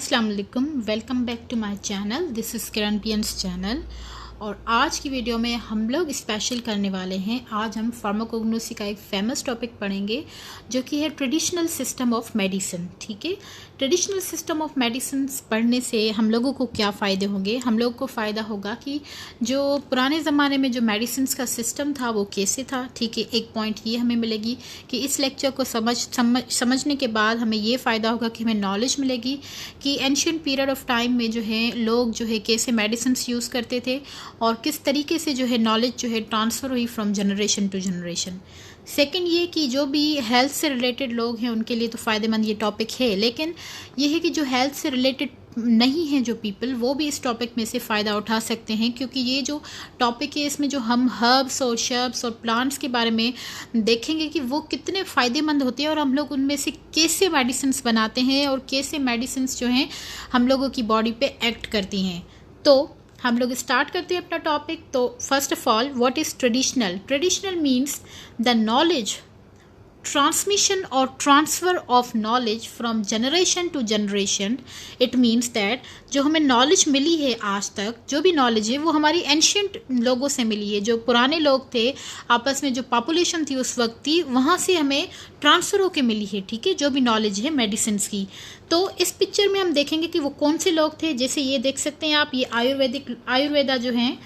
अस्सलाम वालेकुम, welcome back to my channel. This is Kiran पियंस चैनल। और आज की वीडियो में हम लोग स्पेशल करने वाले हैं। आज हम फार्माकोग्नोसी का एक फेमस टॉपिक पढ़ेंगे जो कि है ट्रेडिशनल सिस्टम ऑफ मेडिसिन। ठीक है, ट्रेडिशनल सिस्टम ऑफ मेडिसिन पढ़ने से हम लोगों को क्या फ़ायदे होंगे। हम लोगों को फ़ायदा होगा कि जो पुराने ज़माने में जो मेडिसिन का सिस्टम था वो कैसे था। ठीक है, एक पॉइंट ये हमें मिलेगी कि इस लेक्चर को समझने के बाद हमें ये फ़ायदा होगा कि हमें नॉलेज मिलेगी कि एंशिएंट पीरियड ऑफ टाइम में जो है लोग जो है कैसे मेडिसिन यूज़ करते थे और किस तरीके से जो है नॉलेज जो है ट्रांसफ़र हुई from generation to generation. Second ये कि जो भी हेल्थ से रिलेटेड लोग हैं उनके लिए तो फ़ायदेमंद ये टॉपिक है, लेकिन ये है कि जो हेल्थ से रिलेटेड नहीं है जो पीपल, वो भी इस टॉपिक में से फ़ायदा उठा सकते हैं, क्योंकि ये जो टॉपिक है इसमें जो हम हर्ब्स और शर्ब्स और प्लांट्स के बारे में देखेंगे कि वो कितने फ़ायदेमंद होते हैं और हम लोग उनमें से कैसे मेडिसिन्स बनाते हैं और कैसे मेडिसिन्स जो हैं हम लोगों की बॉडी पे एक्ट करती हैं। तो हम लोग स्टार्ट करते हैं अपना टॉपिक। तो first of all, what is traditional? Traditional means the knowledge transmission or transfer of knowledge from generation to generation. It means that जो हमें नॉलेज मिली है आज तक, जो भी नॉलेज है वो हमारी एंशियंट लोगों से मिली है। जो पुराने लोग थे, आपस में जो पॉपुलेशन थी उस वक्त थी, वहाँ से हमें ट्रांसफ़र होकर मिली है। ठीक है, जो भी नॉलेज है मेडिसिन की। तो इस पिक्चर में हम देखेंगे कि वो कौन से लोग थे। जैसे ये देख सकते हैं आप, ये आयुर्वेदा जो हैं,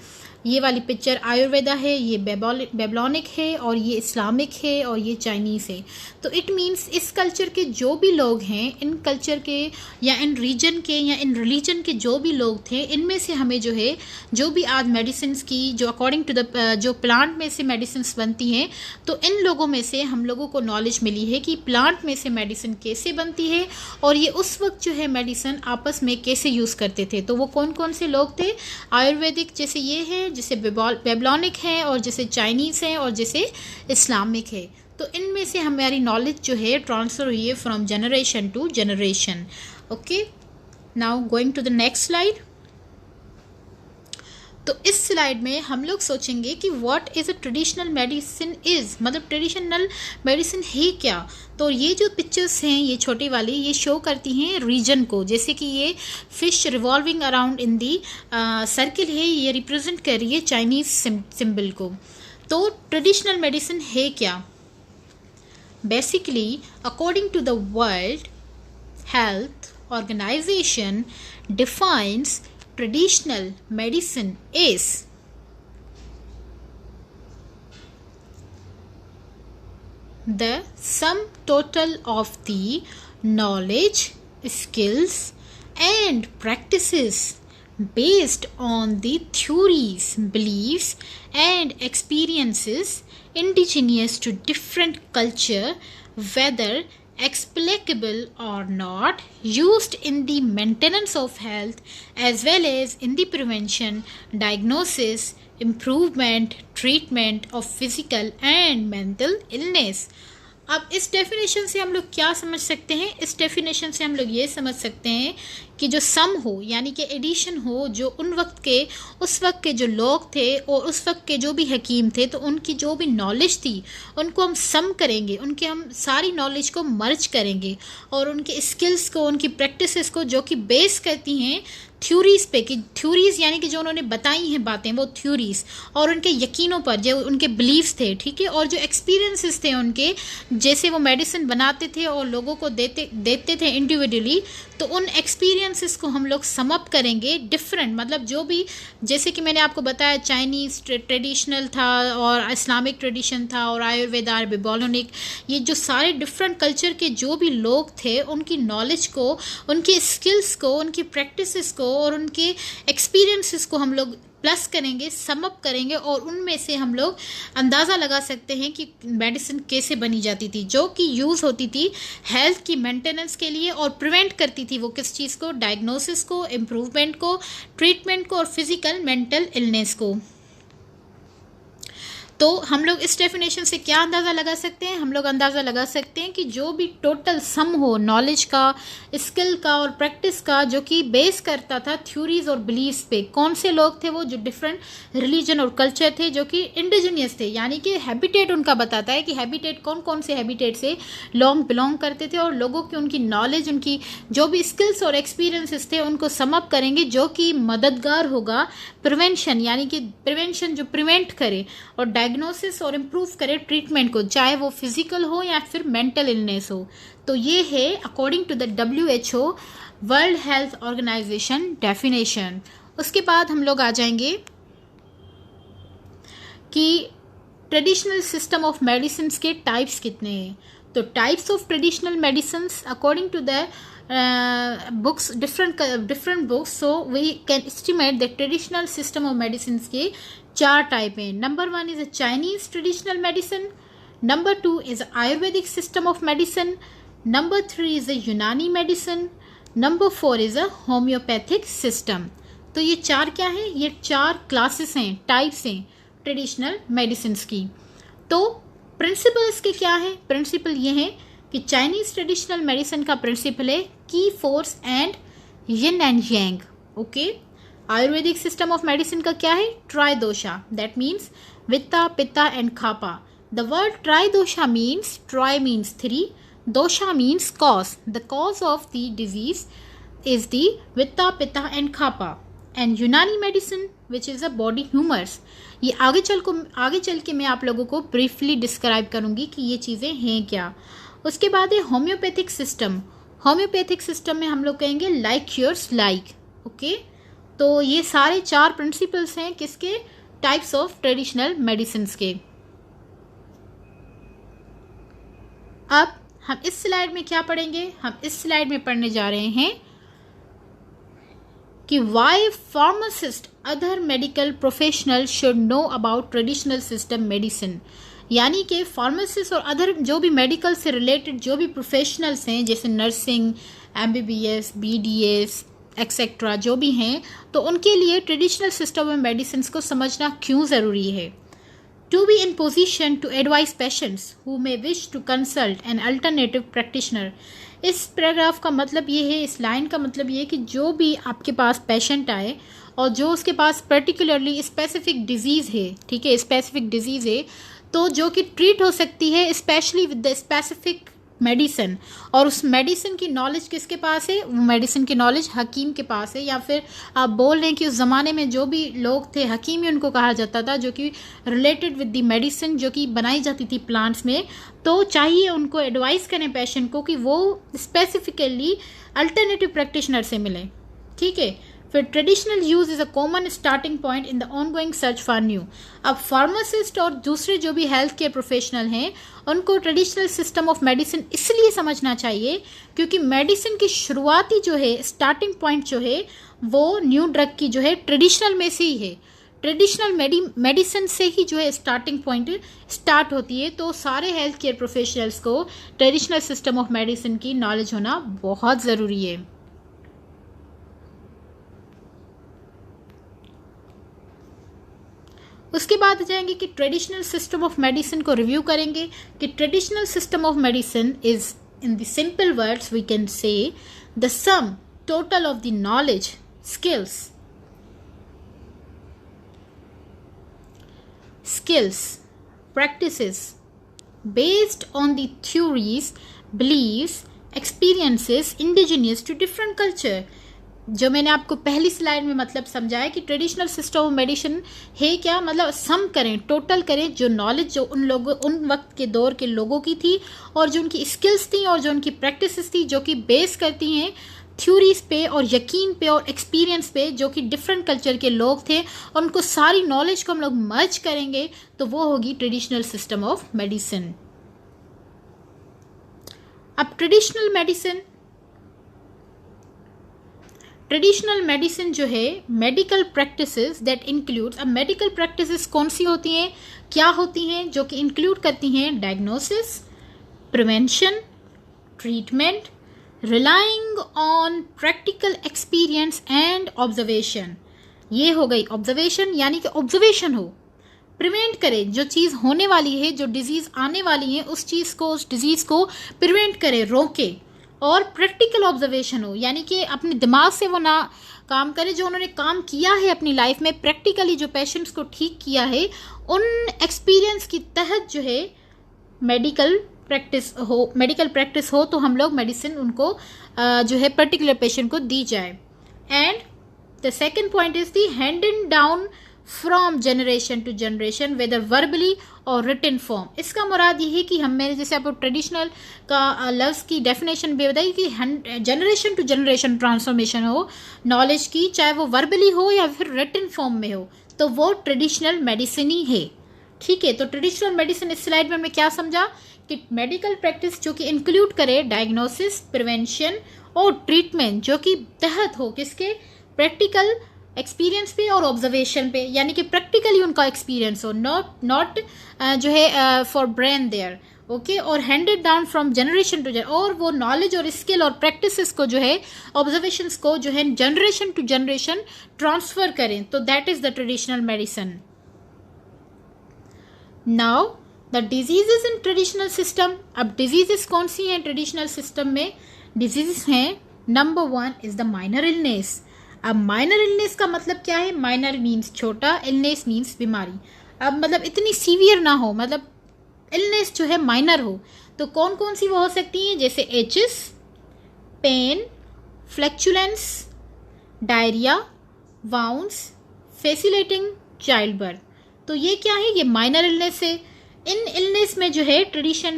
ये वाली पिक्चर आयुर्वेदा है, ये बेबलॉनिक है और ये इस्लामिक है और ये चाइनीज़ है। तो इट मीन्स इस कल्चर के जो भी लोग हैं, इन कल्चर के या इन रीजन के या इन रिलीजन के जो भी लोग थे, इनमें से हमें जो है जो भी आज मेडिसिन की जो अकॉर्डिंग टू द जो प्लांट में से मेडिसिन बनती हैं, तो इन लोगों में से हम लोगों को नॉलेज मिली है कि प्लांट में से मेडिसिन कैसे बनती है और ये उस वक्त जो है मेडिसिन आपस में कैसे यूज़ करते थे। तो वो कौन कौन से लोग थे? आयुर्वेदिक जैसे ये है, जैसे बेबलॉनिक है और जैसे चाइनीज़ है और जैसे इस्लामिक है। तो इनमें से हमारी नॉलेज जो है ट्रांसफ़र हुई है from generation to generation. Okay, now going to the next slide. तो इस स्लाइड में हम लोग सोचेंगे कि what is a traditional medicine is, मतलब ट्रेडिशनल मेडिसिन है क्या। तो ये जो पिक्चर्स हैं, ये छोटी वाली, ये शो करती हैं रीजन को। जैसे कि ये fish revolving around in the circle है, ये रिप्रेजेंट कर रही है चाइनीज़ सिंबल को। तो ट्रेडिशनल मेडिसिन है क्या? Basically according to the World Health Organization defines traditional medicine is the sum total of the knowledge, skills and practices based on the theories, beliefs and experiences indigenous to different culture, whether explicable or not, used in the maintenance of health as well as in the prevention, diagnosis, improvement, treatment of physical and mental illness. अब इस definition से हम लोग क्या समझ सकते हैं? इस डेफिनेशन से हम लोग ये समझ सकते हैं कि जो सम हो, यानी कि एडिशन हो, जो उन वक्त के उस वक्त के जो लोग थे और उस वक्त के जो भी हकीम थे, तो उनकी जो भी नॉलेज थी उनको हम सम करेंगे, उनके हम सारी नॉलेज को मर्ज करेंगे और उनके स्किल्स को, उनकी प्रैक्टिसेस को, जो कि बेस करती हैं थ्योरीज़ पे, कि थ्योरीज़ यानी कि जो उन्होंने बताई हैं बातें, वो थ्योरीज़, और उनके यकीनों पर, जो उनके बिलीव्स थे। ठीक है, और जो एक्सपीरियंसेस थे उनके, जैसे वो मेडिसिन बनाते थे और लोगों को देते थे इंडिविजुअली, तो उन एक्सपीरियंसेस को हम लोग सम अप करेंगे। डिफरेंट, मतलब जो भी, जैसे कि मैंने आपको बताया चाइनीज़ ट्रेडिशनल था और इस्लामिक ट्रेडिशन था और आयुर्वेदा, बेबलॉनिक, ये जो सारे डिफरेंट कल्चर के जो भी लोग थे, उनकी नॉलेज को, उनके स्किल्स को, उनकी प्रैक्टिसेस को और उनके एक्सपीरियंसेस को हम लोग प्लस करेंगे, सम अप करेंगे और उनमें से हम लोग अंदाज़ा लगा सकते हैं कि मेडिसिन कैसे बनी जाती थी, जो कि यूज़ होती थी हेल्थ की मेंटेनेंस के लिए और प्रिवेंट करती थी वो किस चीज़ को? डायग्नोसिस को, इम्प्रूवमेंट को, ट्रीटमेंट को और फिजिकल मेंटल इलनेस को। तो हम लोग इस डेफिनेशन से क्या अंदाज़ा लगा सकते हैं? हम लोग अंदाज़ा लगा सकते हैं कि जो भी टोटल सम हो नॉलेज का, स्किल का और प्रैक्टिस का, जो कि बेस करता था थ्योरीज और बिलीव्स पे। कौन से लोग थे वो? जो डिफरेंट रिलीजन और कल्चर थे, जो कि इंडिजीनियस थे, यानी कि हैबिटेट उनका बताता है कि हैबिटेट कौन कौन से हैबिटेट से लोग बिलोंग करते थे, और लोगों की उनकी नॉलेज, उनकी जो भी स्किल्स और एक्सपीरियंसेस थे उनको सम अप करेंगे, जो कि मददगार होगा प्रिवेंशन, यानी कि प्रिवेंशन जो प्रिवेंट करे और डायग्नोसिस और इम्प्रूव करे ट्रीटमेंट को, चाहे वो फिजिकल हो या फिर मेंटल इलनेस हो। तो ये है according to the WHO World Health Organization definition. उसके बाद हम लोग आ जाएंगे कि ट्रेडिशनल सिस्टम ऑफ मेडिसिन के टाइप्स कितने हैं। तो types of traditional medicine according to the books, different books, so we can estimate the traditional system of medicines के 4 टाइप हैं। Number 1 is a Chinese traditional medicine, number 2 is a Ayurvedic system of medicine, number 3 is a Unani medicine, number 4 is a homeopathic system। तो ये 4 क्या है? ये 4 classes हैं, types हैं traditional medicine की। तो प्रिंसिपल्स के क्या है? प्रिंसिपल ये है कि चाइनीज ट्रेडिशनल मेडिसिन का प्रिंसिपल है qi, force and yin and yang. Okay. Ayurvedic system of medicine का क्या है? Tridosha, that means vata, pitta and kapha. The word tridosha means, tri means 3, dosha means cause. The cause of the disease is the vata, pitta and kapha. And Unani medicine which is a body humours. ये आगे चल के मैं आप लोगों को ब्रीफली डिस्क्राइब करूँगी कि ये चीज़ें हैं क्या। उसके बाद है होम्योपैथिक सिस्टम। होम्योपैथिक सिस्टम में हम लोग कहेंगे लाइक क्योर्स लाइक। ओके। तो ये सारे 4 प्रिंसिपल्स हैं किसके? टाइप्स ऑफ ट्रेडिशनल मेडिसिन के। अब हम इस स्लाइड में क्या पढ़ेंगे? हम इस स्लाइड में पढ़ने जा रहे हैं कि why pharmacist other medical professional should know about traditional system medicine. यानी कि फार्मासिस्ट और अदर जो भी मेडिकल से रिलेटेड जो भी प्रोफेशनल्स हैं, जैसे नर्सिंग, MBBS, BDS एक्सेट्रा जो भी हैं, तो उनके लिए ट्रेडिशनल सिस्टम ऑफ मेडिसिन को समझना क्यों ज़रूरी है। To be in position to advise patients who may wish to consult an alternative practitioner. इस पैराग्राफ का मतलब ये है, इस लाइन का मतलब ये है कि जो भी आपके पास पेशेंट आए और जो उसके पास पर्टिकुलरली स्पेसिफिक डिजीज़ है, ठीक है, स्पेसिफिक डिजीज़ है, तो जो कि ट्रीट हो सकती है specially with the specific medicine, और उस मेडिसिन की नॉलेज किसके पास है? वो मेडिसिन की नॉलेज हकीम के पास है। या फिर आप बोल रहे हैं कि उस ज़माने में जो भी लोग थे, हकीम ही उनको कहा जाता था, जो कि रिलेटेड विद द मेडिसिन जो कि बनाई जाती थी प्लांट्स में। तो चाहिए उनको एडवाइस करें पेशेंट को कि वो स्पेसिफिकली अल्टरनेटिव प्रैक्टिशनर से मिलें। ठीक है। फिर traditional use is a common starting point in the ongoing search for new. अब फार्मासिस्ट और दूसरे जो भी हेल्थ केयर प्रोफेशनल हैं, उनको ट्रेडिशनल सिस्टम ऑफ मेडिसिन इसलिए समझना चाहिए क्योंकि मेडिसिन की शुरुआती जो है, स्टार्टिंग पॉइंट जो है, वो न्यू ड्रग की जो है ट्रेडिशनल में से ही है। ट्रेडिशनल मेडिसिन से ही जो है स्टार्टिंग पॉइंट स्टार्ट होती है। तो सारे हेल्थ केयर प्रोफेशनल्स को ट्रेडिशनल सिस्टम ऑफ मेडिसिन की नॉलेज होना बहुत ज़रूरी है। उसके बाद जाएंगे कि ट्रेडिशनल सिस्टम ऑफ मेडिसिन को रिव्यू करेंगे कि traditional system of medicine is, in the simple words we can say, the sum total of the knowledge, skills, practices based on the theories, beliefs, experiences indigenous to different culture। जो मैंने आपको पहली slide में मतलब समझाया कि traditional system of medicine है क्या, मतलब सम करें, टोटल करें जो नॉलेज जो उन लोगों, उन वक्त के दौर के लोगों की थी और जो उनकी स्किल्स थी और जो उनकी प्रैक्टिसेस थी, जो कि बेस करती हैं थ्योरीज पे और यकीन पे और एक्सपीरियंस पे, जो कि डिफरेंट कल्चर के लोग थे, और उनको सारी नॉलेज को हम लोग मर्ज करेंगे तो वो होगी ट्रेडिशनल सिस्टम ऑफ मेडिसिन। अब ट्रेडिशनल मेडिसिन जो है, मेडिकल प्रैक्टिसेस दैट इंक्लूड्स। अब मेडिकल प्रैक्टिसेस कौन सी होती हैं, क्या होती हैं? जो कि इंक्लूड करती हैं diagnosis, prevention, treatment, relying on practical experience and observation. ये हो गई ऑब्जर्वेशन, यानी कि ऑब्जर्वेशन हो, प्रिवेंट करे, जो चीज़ होने वाली है, जो डिजीज़ आने वाली है, उस चीज़ को, उस डिजीज़ को प्रिवेंट करे, रोके। और प्रैक्टिकल ऑब्जर्वेशन हो, यानी कि अपने दिमाग से वो ना काम करे, जो उन्होंने काम किया है अपनी लाइफ में, प्रैक्टिकली जो पेशेंट्स को ठीक किया है, उन एक्सपीरियंस के तहत जो है मेडिकल प्रैक्टिस हो तो हम लोग मेडिसिन उनको जो है पर्टिकुलर पेशेंट को दी जाए। And the second point is the handing down from generation to generation whether verbally और रिटन फॉर्म। इसका मुराद ये है कि हम, मैंने जैसे आपको ट्रेडिशनल का लफ्ज़ की डेफिनेशन भी बताई कि जनरेशन टू जनरेशन ट्रांसफॉर्मेशन हो नॉलेज की, चाहे वो वर्बली हो या फिर रिटन फॉर्म में हो, तो वो ट्रेडिशनल मेडिसिन ही है। ठीक है, तो ट्रेडिशनल मेडिसिन इस स्लाइड में हमने क्या समझा कि मेडिकल प्रैक्टिस जो कि इंक्लूड करे डायग्नोसिस, प्रिवेंशन और ट्रीटमेंट, जो कि तहत हो किसके, प्रैक्टिकल एक्सपीरियंस पे और ऑब्जर्वेशन पे, यानी कि प्रैक्टिकली उनका एक्सपीरियंस हो, नॉट जो है फॉर ब्रेन देयर। ओके, और handed down from generation to generation, और वो नॉलेज और स्किल और प्रैक्टिसेस को जो है, ऑब्जर्वेशंस को जो है जनरेशन टू जनरेशन ट्रांसफर करें, तो that is the traditional medicine. Now the diseases in traditional system. अब डिजीजेस कौन सी हैं ट्रेडिशनल सिस्टम में? डिजीजेस हैं, number 1 is the minor illness. अब माइनर इलनेस का मतलब क्या है? माइनर मीन्स छोटा, इलनेस मीन्स बीमारी। अब मतलब इतनी सीवियर ना हो, मतलब इलनेस जो है माइनर हो, तो कौन कौन सी वो हो सकती हैं? जैसे aches, pain, flatulence, diarrhoea, wounds, facilitating childbirth. तो ये क्या है? ये माइनर इलनेस है। इन इलनेस में जो है ट्रेडिशनल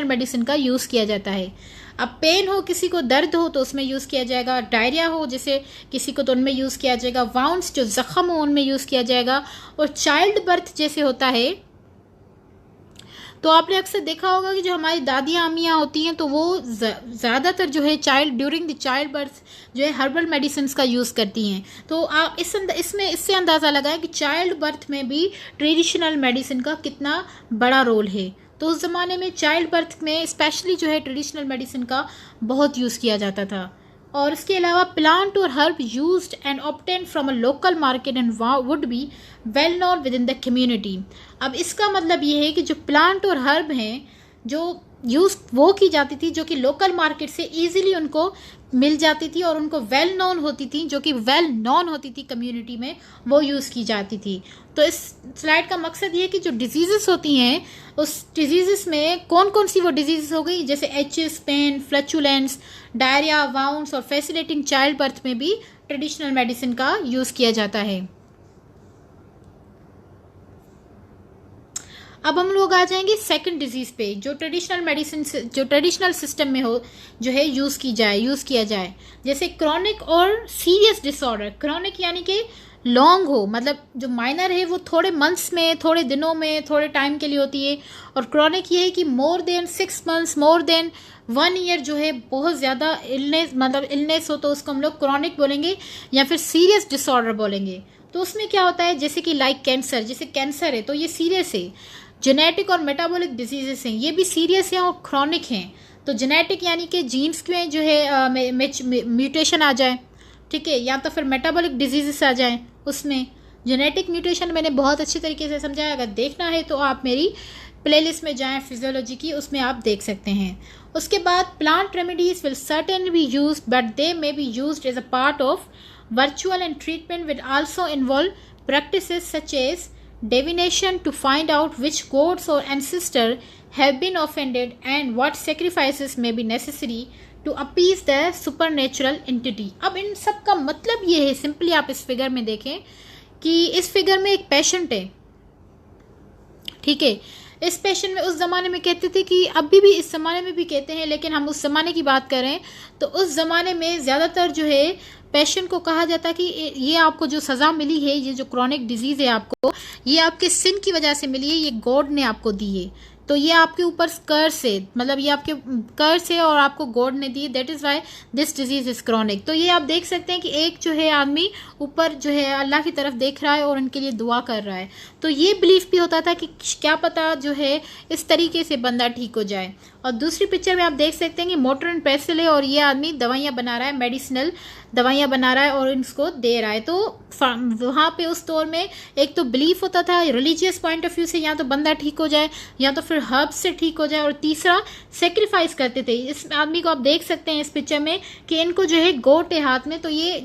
मेडिसिन का यूज़ किया जाता है। अब पेन हो, किसी को दर्द हो तो उसमें यूज़ किया जाएगा। डायरिया हो जैसे किसी को, तो उनमें यूज़ किया जाएगा। वाउंड्स जो जख्म हो उनमें यूज़ किया जाएगा। और चाइल्ड बर्थ जैसे होता है, तो आपने अक्सर देखा होगा कि जो हमारी दादियाँ अम्मियाँ होती हैं, तो वो ज़्यादातर जो है ड्यूरिंग द चाइल्ड बर्थ जो है हर्बल मेडिसिन का यूज़ करती हैं। तो आप इससे अंदाज़ा लगाएं कि चाइल्ड बर्थ में भी ट्रेडिशनल मेडिसिन का कितना बड़ा रोल है। तो उस ज़माने में चाइल्ड बर्थ में स्पेशली जो है ट्रेडिशनल मेडिसिन का बहुत यूज़ किया जाता था। और इसके अलावा प्लांट और herb used and obtain from a local market and would be well known with in the community. अब इसका मतलब ये है कि जो प्लांट और हर्ब हैं जो यूज़ वो की जाती थी, जो कि लोकल मार्केट से इजीली उनको मिल जाती थी और उनको वेल नोन होती थी, जो कि वेल नोन होती थी कम्युनिटी में, वो यूज़ की जाती थी। तो इस स्लाइड का मकसद ये है कि जो डिजीज़ेस होती हैं, उस डिजीज़ेस में कौन कौन सी वो डिजीज़ हो गई, जैसे aches, pain, flatulence, diarrhoea, wounds और फैसिलेटिंग चाइल्ड बर्थ में भी ट्रेडिशनल मेडिसिन का यूज़ किया जाता है। अब हम लोग आ जाएंगे सेकंड डिजीज पे, जो ट्रेडिशनल मेडिसिन जो ट्रेडिशनल सिस्टम में हो जो है यूज़ किया जाए, जैसे क्रॉनिक और सीरियस डिसऑर्डर। क्रॉनिक यानी कि लॉन्ग हो, मतलब जो माइनर है वो थोड़े मंथ्स में, थोड़े दिनों में, थोड़े टाइम के लिए होती है। और क्रॉनिक ये है कि more than 6 months, more than 1 year जो है बहुत ज़्यादा इलनेस हो, तो उसको हम लोग क्रॉनिक बोलेंगे या फिर सीरियस डिसऑर्डर बोलेंगे। तो उसमें क्या होता है, जैसे कि लाइक कैंसर, जैसे कैंसर है तो ये सीरियस है। जेनेटिक और मेटाबॉलिक डिजीजेस हैं, ये भी सीरियस हैं और क्रॉनिक हैं। तो जेनेटिक यानी कि जीन्स में जो है म्यूटेशन आ जाए, ठीक है, या तो फिर मेटाबॉलिक डिजीजेस आ जाए। उसमें जेनेटिक म्यूटेशन मैंने बहुत अच्छी तरीके से समझाया, अगर देखना है तो आप मेरी प्लेलिस्ट में जाएं फिजियोलॉजी की, उसमें आप देख सकते हैं। उसके बाद plant remedies will certainly be used but they may be used as a part of virtual and treatment will also involve practices such as divination to find out which gods or ancestor have been offended and what sacrifices may be necessary to appease the supernatural entity। अब इन सब का मतलब ये है, simply आप इस figure में देखें कि इस फिगर में एक पेशेंट है, ठीक है। इस पेशेंट में उस ज़माने में कहते थे कि अभी भी इस ज़माने में भी कहते हैं, लेकिन हम उस ज़माने की बात करें तो उस ज़माने में ज़्यादातर जो है पेशेंट को कहा जाता कि ये आपको जो सज़ा मिली है, ये जो क्रॉनिक डिजीज़ है आपको, ये आपके सिन की वजह से मिली है, ये गॉड ने आपको दी है, तो ये आपके ऊपर कर्स है, मतलब ये आपके कर्स है और आपको गॉड ने दी, that is why this disease is chronic. तो ये आप देख सकते हैं कि एक जो है आदमी ऊपर जो है अल्लाह की तरफ देख रहा है और उनके लिए दुआ कर रहा है। तो ये बिलीफ भी होता था कि क्या पता जो है इस तरीके से बंदा ठीक हो जाए। और दूसरी पिक्चर में आप देख सकते हैं कि मोटर एंड पेस्टल है और ये आदमी दवाइयाँ बना रहा है, मेडिसिनल दवाइयाँ बना रहा है और इनको दे रहा है। तो वहाँ पे उस दौर में एक तो बिलीफ होता था रिलीजियस पॉइंट ऑफ व्यू से, या तो बंदा ठीक हो जाए या तो फिर हर्ब्स से ठीक हो जाए, और तीसरा सेक्रीफाइस करते थे। इस आदमी को आप देख सकते हैं इस पिक्चर में कि इनको जो है गोट है हाथ में, तो ये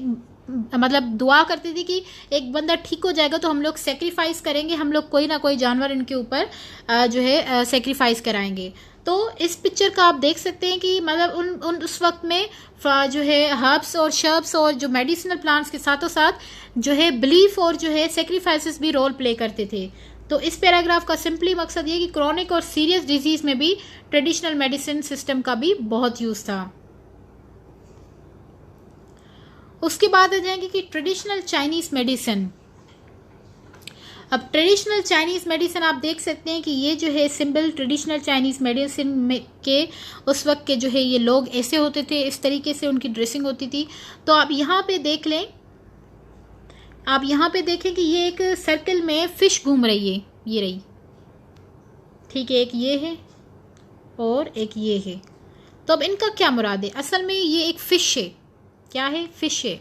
मतलब दुआ करती थी कि एक बंदा ठीक हो जाएगा तो हम लोग सेक्रीफाइस करेंगे, हम लोग कोई ना कोई जानवर इनके ऊपर जो है सेक्रीफाइस कराएंगे। तो इस पिक्चर का आप देख सकते हैं कि मतलब उन उस वक्त में जो है हर्ब्स और शर्ब्स और जो मेडिसिनल प्लांट्स के साथों साथ जो है बिलीफ और जो है सेक्रीफाइसेस भी रोल प्ले करते थे। तो इस पैराग्राफ का सिंपली मकसद ये कि क्रॉनिक और सीरियस डिजीज में भी ट्रेडिशनल मेडिसिन सिस्टम का भी बहुत यूज था। उसके बाद आ जाएंगे कि ट्रेडिशनल चाइनीज मेडिसिन। अब ट्रेडिशनल चाइनीज मेडिसिन आप देख सकते हैं कि ये जो है सिंबल ट्रेडिशनल चाइनीज मेडिसिन में के उस वक्त के जो है ये लोग ऐसे होते थे, इस तरीके से उनकी ड्रेसिंग होती थी। तो आप यहाँ पे देख लें, आप यहाँ पे देखें कि ये एक सर्कल में फिश घूम रही है, ये रही, ठीक है, एक ये है और एक ये है। तो अब इनका क्या मुराद है? असल में ये एक फिश है, क्या है? फिश है।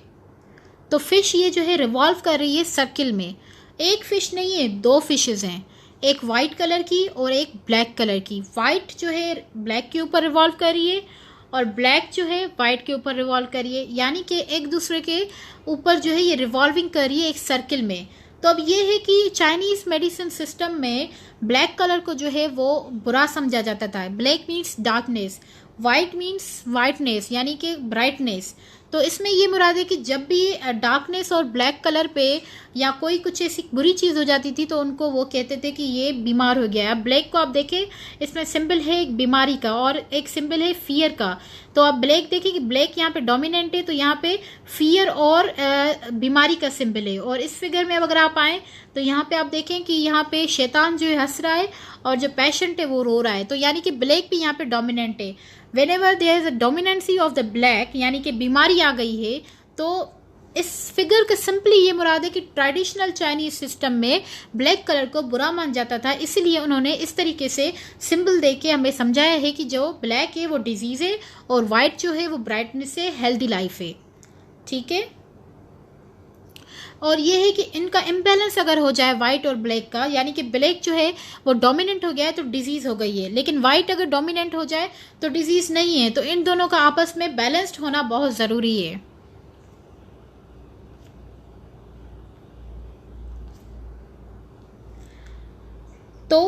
तो फिश ये जो है रिवॉल्व कर रही है सर्किल में। एक फिश नहीं है, दो फिशेस हैं, एक वाइट कलर की और एक ब्लैक कलर की। वाइट जो है ब्लैक के ऊपर रिवॉल्व कर रही है और ब्लैक जो है वाइट के ऊपर रिवॉल्व कर रही है, यानी कि एक दूसरे के ऊपर जो है ये रिवॉल्विंग कर रही है एक सर्किल में। तो अब ये है कि चाइनीज मेडिसिन सिस्टम में ब्लैक कलर को जो है वो बुरा समझा जाता था। Black means darkness, white means whiteness यानी कि ब्राइटनेस। तो इसमें ये मुराद है कि जब भी डार्कनेस और ब्लैक कलर पे या कोई कुछ ऐसी बुरी चीज़ हो जाती थी तो उनको वो कहते थे कि ये बीमार हो गया है। अब ब्लैक को आप देखें, इसमें सिंबल है एक बीमारी का और एक सिंबल है फियर का। तो आप ब्लैक देखें कि ब्लैक यहाँ पे डोमिनेंट है, तो यहाँ पे फियर और बीमारी का सिंबल है। और इस फिगर में अगर आप आएँ तो यहाँ पे आप देखें कि यहाँ पे शैतान जो है हंस रहा है और जो पेशेंट है वो रो रहा है। तो यानी कि ब्लैक भी यहाँ पे डोमिनेंट है। Whenever there is a dominancy of the black, यानी कि बीमारी आ गई है, तो इस फिगर का सिंपली ये मुराद है कि ट्रेडिशनल चाइनीज सिस्टम में ब्लैक कलर को बुरा मान जाता था, इसलिए उन्होंने इस तरीके से सिंबल दे के हमें समझाया है कि जो ब्लैक है वो डिजीज है और वाइट जो है वो ब्राइटनेस है, हेल्दी लाइफ है। ठीक है, और ये है कि इनका इम्बैलेंस अगर हो जाए वाइट और ब्लैक का, यानी कि ब्लैक जो है वो डोमिनेंट हो गया है तो डिजीज़ हो गई है, लेकिन वाइट अगर डोमिनेंट हो जाए तो डिजीज़ नहीं है। तो इन दोनों का आपस में बैलेंस्ड होना बहुत ज़रूरी है। तो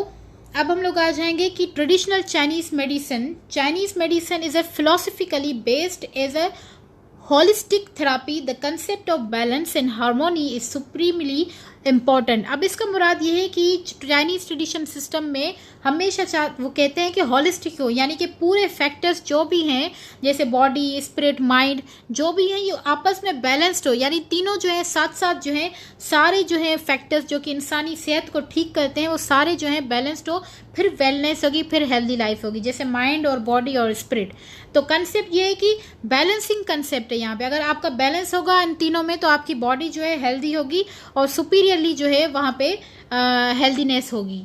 अब हम लोग आ जाएंगे कि traditional Chinese medicine is a philosophically based as a holistic therapy. The concept of balance and harmony is supremely important. अब इसका मुराद ये है कि चाइनीज ट्रेडिशन सिस्टम में हमेशा वो कहते हैं कि हॉलिस्टिक हो, यानी कि पूरे फैक्टर्स जो भी हैं जैसे बॉडी, स्पिरिट, माइंड जो भी हैं ये आपस में बैलेंस्ड हो, यानी तीनों जो है साथ साथ जो है सारे जो है फैक्टर्स जो कि इंसानी सेहत को ठीक करते हैं वो सारे जो है बैलेंस्ड हो, फिर वेलनेस होगी, फिर हेल्दी लाइफ होगी, जैसे माइंड और बॉडी और स्पिरिट। तो कंसेप्ट ये है कि बैलेंसिंग कंसेप्ट है यहाँ पे। अगर आपका बैलेंस होगा इन तीनों में तो आपकी बॉडी जो है हेल्दी होगी और सुपीरियरली जो है वहाँ पे हेल्दीनेस होगी।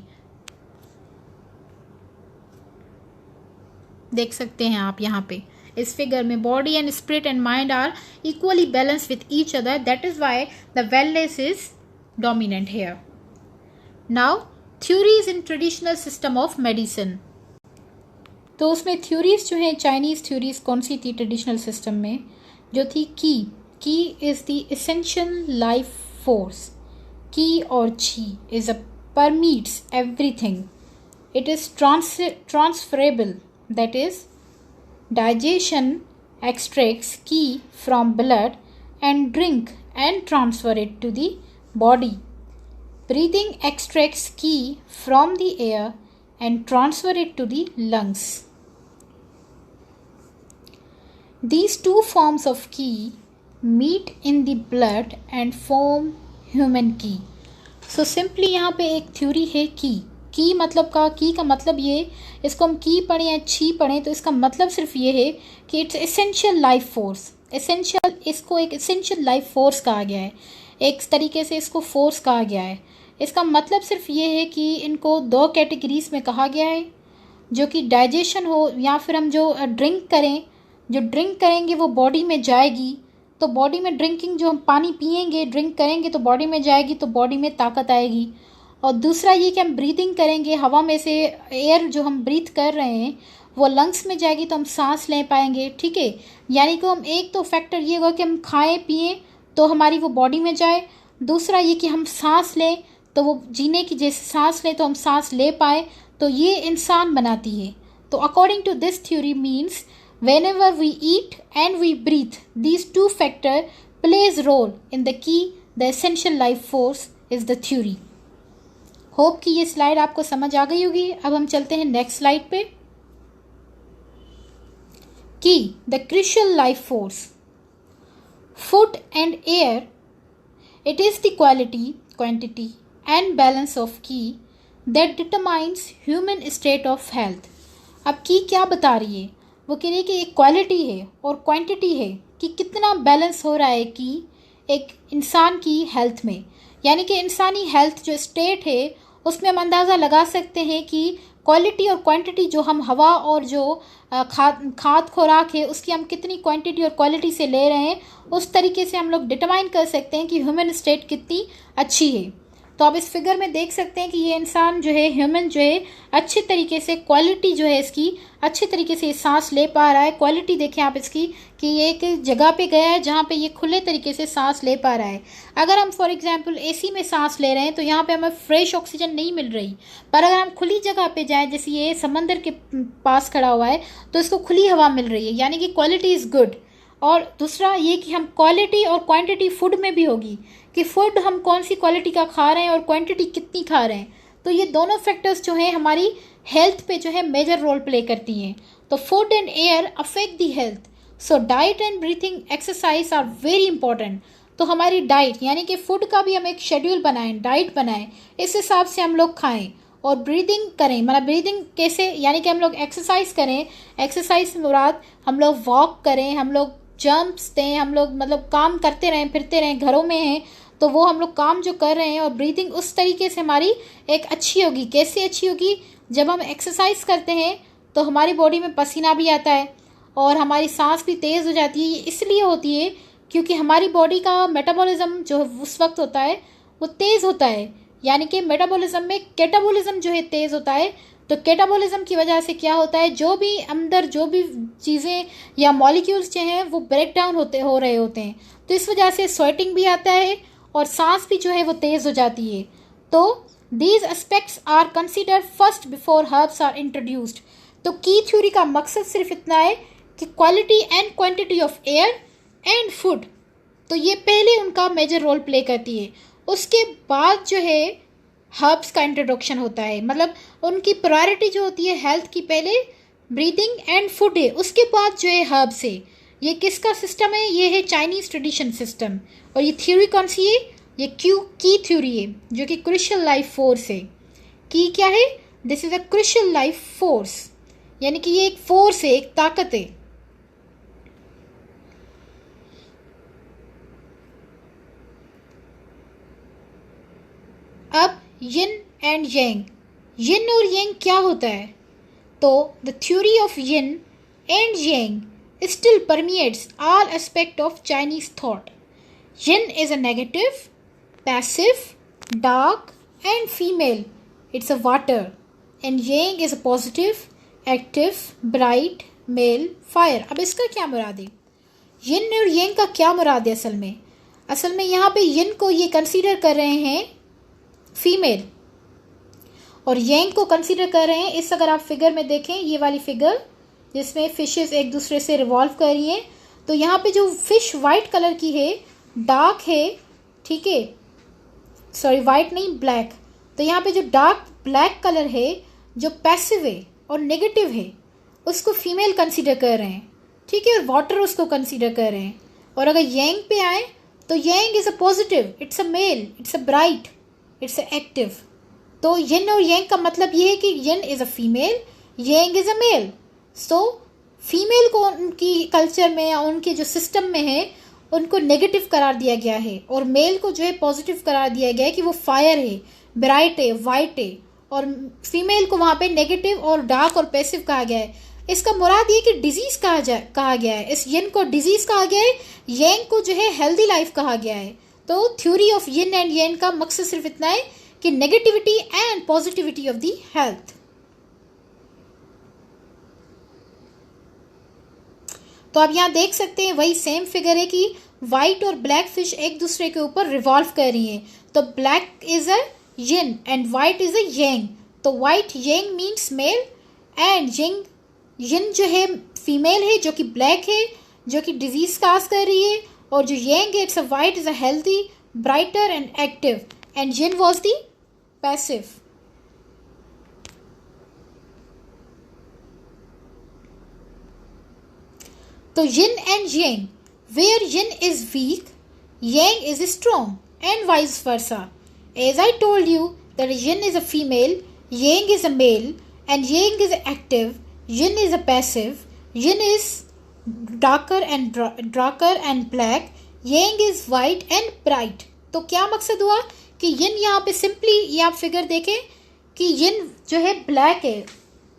देख सकते हैं आप यहाँ पे इस फिगर में body and spirit and mind are equally balanced with each other, that is why the wellness is dominant here. Now theories in traditional system of medicine. तो उसमें थ्योरीज जो है चाइनीज थ्योरीज कौन सी थी ट्रेडिशनल सिस्टम में, जो थी की is the essential life force. की और chi is a permeates everything. It is transferable, that is digestion extracts ki from blood and drink and transfer it to the body. Breathing extracts ki from the air and transfer it to the lungs. These two forms of ki meet in the blood and form human की। So simply यहाँ पे एक theory है की की मतलब की का मतलब ये, इसको हम की पढ़ें या छी पढ़ें तो इसका मतलब सिर्फ ये है कि it's essential life force. Essential, इसको एक एसेंशियल लाइफ फोर्स कहा गया है, एक तरीके से इसको फोर्स कहा गया है। इसका मतलब सिर्फ ये है कि इनको दो कैटेगरीज में कहा गया है, जो कि डाइजेशन हो या फिर हम जो ड्रिंक करें, जो ड्रिंक करेंगे वो बॉडी में जाएगी, तो बॉडी में ड्रिंकिंग, जो हम पानी पिएंगे ड्रिंक करेंगे तो बॉडी में जाएगी, तो बॉडी में ताकत आएगी। और दूसरा ये कि हम ब्रीदिंग करेंगे, हवा में से एयर जो हम ब्रीथ कर रहे हैं वो लंग्स में जाएगी तो हम सांस ले पाएंगे, ठीक है। यानी कि हम एक तो फैक्टर ये होगा कि हम खाएं पिएं तो हमारी वो बॉडी में जाए, दूसरा ये कि हम सांस लें तो वो जीने की जैसे सांस लें तो हम सांस ले पाए, तो ये इंसान बनाती है। तो according to this theory means whenever we eat and we breathe, these two factors plays role in the key, the essential life force is the theory. Hope कि ये स्लाइड आपको समझ आ गई होगी। अब हम चलते हैं नेक्स्ट स्लाइड पे। Qi the crucial life force, food and air, it is the quality, quantity and balance of qi that determines human state of health. अब की क्या बता रही है, वो कह रही है कि एक क्वालिटी है और क्वांटिटी है कि कितना बैलेंस हो रहा है कि एक इंसान की हेल्थ में। यानी कि इंसानी हेल्थ जो स्टेट है उसमें हम अंदाज़ा लगा सकते हैं कि क्वालिटी और क्वांटिटी, जो हम हवा और जो खाद खुराक है उसकी हम कितनी क्वांटिटी और क्वालिटी से ले रहे हैं, उस तरीके से हम लोग डिटरमाइन कर सकते हैं कि ह्यूमन स्टेट कितनी अच्छी है। तो आप इस फिगर में देख सकते हैं कि ये इंसान जो है, ह्यूमन जो है, अच्छे तरीके से क्वालिटी जो है इसकी अच्छे तरीके से सांस ले पा रहा है। क्वालिटी देखें आप इसकी कि ये एक जगह पे गया है जहाँ पे ये खुले तरीके से सांस ले पा रहा है। अगर हम फॉर एग्जांपल एसी में सांस ले रहे हैं तो यहाँ पे हमें फ्रेश ऑक्सीजन नहीं मिल रही, पर अगर हम खुली जगह पे जाएँ, जैसे ये समंदर के पास खड़ा हुआ है तो इसको खुली हवा मिल रही है, यानी कि क्वालिटी इज़ गुड। और दूसरा ये कि हम क्वालिटी और क्वांटिटी फूड में भी होगी कि फूड हम कौन सी क्वालिटी का खा रहे हैं और क्वांटिटी कितनी खा रहे हैं। तो ये दोनों फैक्टर्स जो हैं हमारी हेल्थ पे जो है मेजर रोल प्ले करती हैं। तो food and air affect the health, so diet and breathing exercise are very important. तो हमारी डाइट, यानी कि फूड का भी हम एक शेड्यूल बनाएं, डाइट बनाएं, इस हिसाब से हम लोग खाएं। और ब्रीदिंग करें, मतलब ब्रीदिंग कैसे, यानी कि हम लोग एक्सरसाइज करें। एक्सरसाइज से मुराद हम लोग वॉक करें, हम लोग जंप्स दें, हम लोग मतलब काम करते रहें, फिरते रहें, घरों में हैं तो वो हम लोग काम जो कर रहे हैं, और ब्रीदिंग उस तरीके से हमारी एक अच्छी होगी। कैसे अच्छी होगी, जब हम एक्सरसाइज करते हैं तो हमारी बॉडी में पसीना भी आता है और हमारी सांस भी तेज़ हो जाती है। ये इसलिए होती है क्योंकि हमारी बॉडी का मेटाबॉलिज्म जो है उस वक्त होता है वो तेज़ होता है, यानी कि मेटाबॉलिज्म में कैटाबॉलिज्म जो है तेज़ होता है। तो कैटाबॉलिज्म की वजह से क्या होता है, जो भी अंदर जो भी चीज़ें या मॉलिक्यूल्स जो हैं वो ब्रेक डाउन हो रहे होते हैं, तो इस वजह से स्वेटिंग भी आता है और सांस भी जो है वो तेज़ हो जाती है। तो these aspects are consider first before herbs are introduced. तो की थ्योरी का मकसद सिर्फ इतना है कि quality and quantity of air and food, तो ये पहले उनका मेजर रोल प्ले करती है। उसके बाद जो है हर्ब्स का इंट्रोडक्शन होता है, मतलब उनकी प्रायोरिटी जो होती है हेल्थ की पहले ब्रीदिंग एंड फूड है, उसके बाद जो है हर्ब्स है। ये किसका सिस्टम है, ये है चाइनीज़ ट्रेडिशन सिस्टम। और ये थ्योरी कौन सी है, ये की थ्योरी है, जो कि क्रूशियल लाइफ फोर्स है। की क्या है, this is a crucial life force, यानी कि ये एक फोर्स है, एक ताकत है। अब यिन एंड यांग, यिन और यांग क्या होता है, तो the theory of yin and Yang still permeates all aspects of Chinese thought. Yin is a negative, passive, dark and female. It's a water. And Yang is a positive, active, bright, male, fire. अब इसका क्या मुराद है, Yin और Yang का क्या मुराद है असल में यहाँ पे Yin को ये कंसीडर कर रहे हैं फीमेल और Yang को कंसीडर कर रहे हैं इस, अगर आप फिगर में देखें ये वाली फिगर जिसमें फिशेस एक दूसरे से रिवॉल्व कर रही हैं, तो यहाँ पे जो फिश वाइट कलर की है, डार्क है, ठीक है, सॉरी वाइट नहीं ब्लैक, तो यहाँ पे जो डार्क ब्लैक कलर है जो पैसिव है और नेगेटिव है उसको फीमेल कंसीडर कर रहे हैं, ठीक है, और वाटर उसको कंसीडर कर रहे हैं। और अगर यांग पे आए तो yang is a positive, it's a male, it's a bright, it's a active. तो यिन और यांग का मतलब ये है कि yin is a female, yang is a male. So female को उनकी कल्चर में या उनके जो सिस्टम में है उनको नेगेटिव करार दिया गया है, और मेल को जो है पॉजिटिव करार दिया गया है कि वो फायर है, ब्राइट है, वाइट है, और फीमेल को वहाँ पे नेगेटिव और डार्क और पैसिव कहा गया है। इसका मुराद ये कि डिजीज़ कहा गया है। इस यिन को डिजीज़ कहा गया है, यांग को जो है हेल्दी लाइफ कहा गया है। तो थ्योरी ऑफ यिन एंड यांग का मकसद सिर्फ इतना है कि negativity and positivity of the health. तो आप यहाँ देख सकते हैं वही सेम फिगर है कि वाइट और ब्लैक फिश एक दूसरे के ऊपर रिवॉल्व कर रही हैं। तो black is a yin and white is a yang. तो white yang means male and yin जो है फीमेल है जो कि ब्लैक है, जो कि डिजीज काज कर रही है, और जो यांग है it's a white is a healthy, brighter and active, and yin was the passive. तो yin and yang, where yin is weak, yang is strong, and vice versa. As I told you that yin is a female, yang is a male, and yang is active, yin is a passive, yin is darker and black, yang is white and bright. तो क्या मकसद हुआ कि yin यहाँ पे simply ये आप figure देखें कि yin जो है ब्लैक है,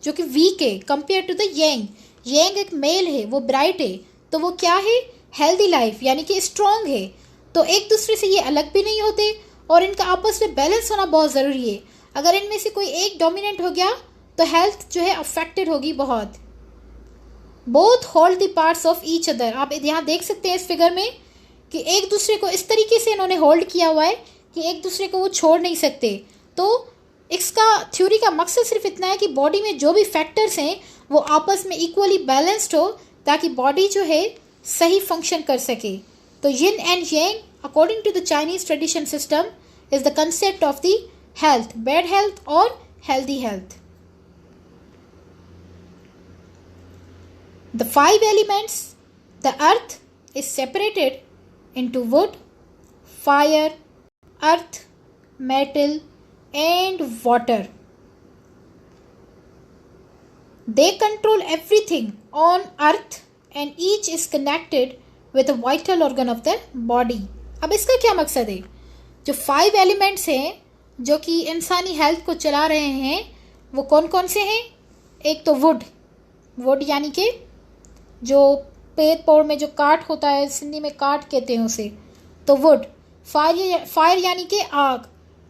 जो कि वीक है कंपेयर टू द यांग। यांग एक मेल है, वो ब्राइट है, तो वो क्या है, हेल्दी लाइफ यानी कि स्ट्रॉन्ग है। तो एक दूसरे से ये अलग भी नहीं होते और इनका आपस में बैलेंस होना बहुत ज़रूरी है। अगर इनमें से कोई एक डोमिनेंट हो गया तो हेल्थ जो है अफेक्टेड होगी बहुत। Both hold the parts of each other. आप यहाँ देख सकते हैं इस फिगर में कि एक दूसरे को इस तरीके से इन्होंने होल्ड किया हुआ है कि एक दूसरे को वो छोड़ नहीं सकते। तो इसका थ्योरी का मकसद सिर्फ इतना है कि बॉडी में जो भी फैक्टर्स हैं वो आपस में इक्वली बैलेंस्ड हो ताकि बॉडी जो है सही फंक्शन कर सके। तो yin and yang according to the Chinese tradition system is the concept of the health, bad health और healthy health. The 5 elements, the earth is separated into wood, fire, earth, metal and water. They control everything on earth and each is connected with a vital organ of the body. अब इसका क्या मकसद है? जो 5 elements हैं जो कि इंसानी हेल्थ को चला रहे हैं वो कौन कौन से हैं? एक तो वुड यानी कि जो पेड़ पौड़ में जो काठ होता है, सिंधी में काठ कहते हैं उसे, तो वुड। फायर यानी कि आग।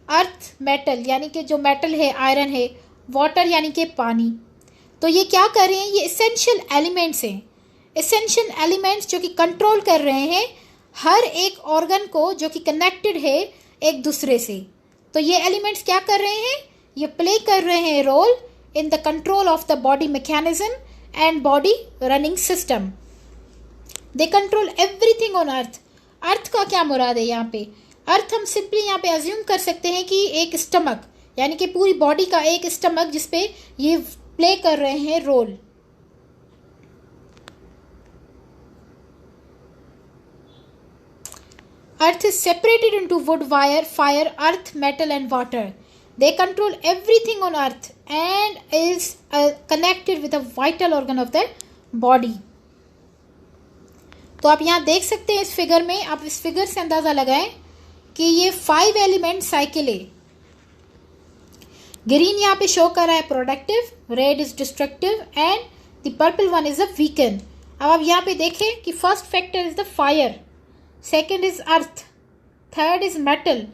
अर्थ मेटल यानी कि जो मेटल है, आयरन है। वाटर यानी कि पानी। तो ये क्या कर रहे हैं? ये इसेंशियल एलिमेंट्स हैं। इसेंशियल एलिमेंट्स जो कि कंट्रोल कर रहे हैं हर एक ऑर्गन को जो कि कनेक्टेड है एक दूसरे से। तो ये एलिमेंट्स क्या कर रहे हैं? ये प्ले कर रहे हैं role in the control of the body mechanism and body running system. They control everything on earth. Earth का क्या मुराद है यहाँ पे? अर्थ हम सिंपली यहाँ पे अज्यूम कर सकते हैं कि एक स्टमक यानी कि पूरी बॉडी का एक स्टमक जिसपे ये प्ले कर रहे हैं role. Earth is separated into wood, wire, fire, earth, metal and water. They control everything on earth and is connected with a vital organ of the body. तो आप यहाँ देख सकते हैं इस फिगर में, आप इस फिगर से अंदाज़ा लगाएं कि ये 5 एलिमेंट साइकिल है. ग्रीन यहाँ पे शो कर रहा है productive, red is destructive and the purple one is a weaken. अब आप यहाँ पे देखें कि first factor is the fire, second is earth, third is metal,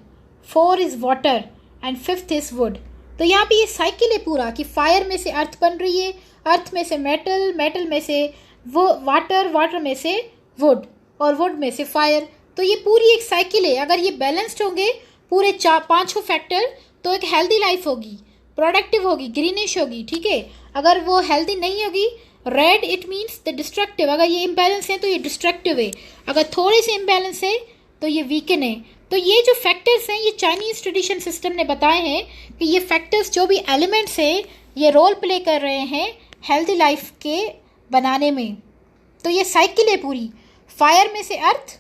4 is water and 5th is would. तो यहाँ पे ये साइकिल है पूरा कि फायर में से अर्थ बन रही है, अर्थ में से मेटल, मेटल में से वो वाटर, वाटर में से वुड और वुड में से फायर. तो ये पूरी एक साइकिल है. अगर ये बैलेंस्ड होंगे पूरे 5 फैक्टर तो एक हेल्दी लाइफ होगी, प्रोडक्टिव होगी, ग्रीनिश होगी. ठीक है. अगर वो हेल्दी नहीं होगी, read it means the destructive. अगर ये इम्बैलेंस है तो ये डिस्ट्रक्टिव है, अगर थोड़े से इम्बैलेंस है तो ये वीकन है. तो ये जो फैक्टर्स हैं ये चाइनीज़ ट्रेडिशन सिस्टम ने बताए हैं कि ये फैक्टर्स जो भी एलिमेंट्स हैं ये रोल प्ले कर रहे हैं हेल्दी लाइफ के बनाने में. तो ये साइकिल है पूरी. फायर में से अर्थ,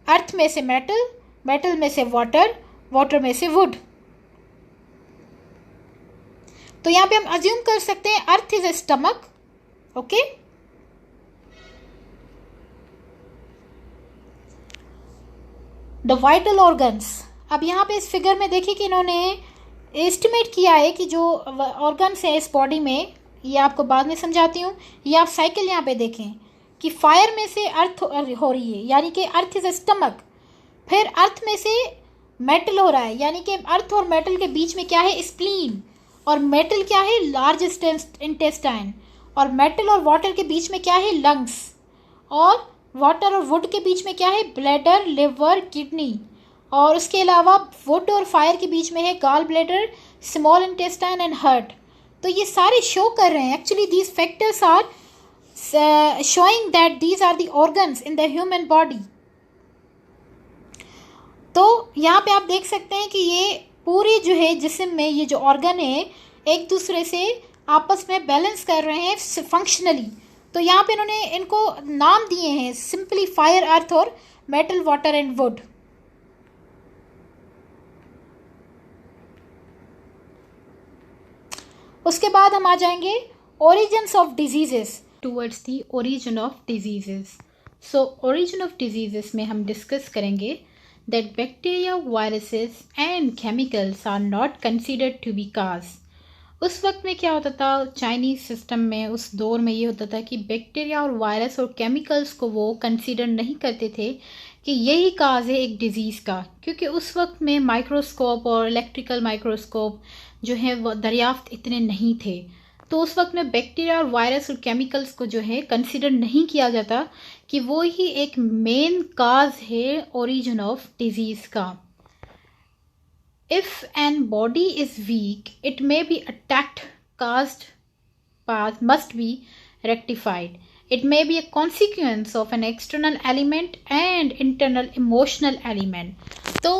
अर्थ में से मेटल, मेटल में से वाटर, वाटर में से वुड. तो यहाँ पे हम अज्यूम कर सकते हैं earth is a stomach, okay. The vital organs, अब यहाँ पे इस फिगर में देखिए कि इन्होंने एस्टिमेट किया है कि जो ऑर्गन्स है इस बॉडी में, ये आपको बाद में समझाती हूँ। ये आप साइकिल यहाँ पे देखें कि फायर में से अर्थ हो रही है, यानी कि अर्थ इज ए स्टमक। फिर अर्थ में से मेटल हो रहा है, यानी कि अर्थ और मेटल के बीच में क्या है, स्प्लीन। और मेटल क्या है, लार्ज इंटेस्टाइन। और मेटल और वाटर के बीच में क्या है, लंग्स। और वाटर और वुड के बीच में क्या है, ब्लैडर, लिवर, किडनी। और उसके अलावा वुड और फायर के बीच में है gall bladder, small intestine and heart. तो ये सारे शो कर रहे हैं, actually these factors are showing that these are the organs in the human body। तो यहाँ पे आप देख सकते हैं कि ये पूरे जो है जिस्म में ये जो ऑर्गन है एक दूसरे से आपस में बैलेंस कर रहे हैं फंक्शनली। तो यहाँ पे इन्होंने इनको नाम दिए हैं सिंपली फायर, अर्थ और मेटल, वाटर एंड वुड। उसके बाद हम आ जाएंगे origins of diseases, towards the origin of diseases. So origin of diseases में हम डिस्कस करेंगे that bacteria, viruses and chemicals are not considered to be cause. उस वक्त में क्या होता था चाइनीज़ सिस्टम में, उस दौर में ये होता था कि बैक्टीरिया और वायरस और केमिकल्स को वो कंसीडर नहीं करते थे कि यही काज है एक डिज़ीज़ का, क्योंकि उस वक्त में माइक्रोस्कोप और इलेक्ट्रिकल माइक्रोस्कोप जो है वो दरियाफ्त इतने नहीं थे। तो उस वक्त में बैक्टीरिया और वायरस और केमिकल्स को जो है कंसीडर नहीं किया जाता कि वो ही एक मेन काज है ओरिजिन ऑफ डिजीज़ का। If an body is weak, it may be attacked, caused path must be rectified. It may be a consequence of an external element and internal emotional element. तो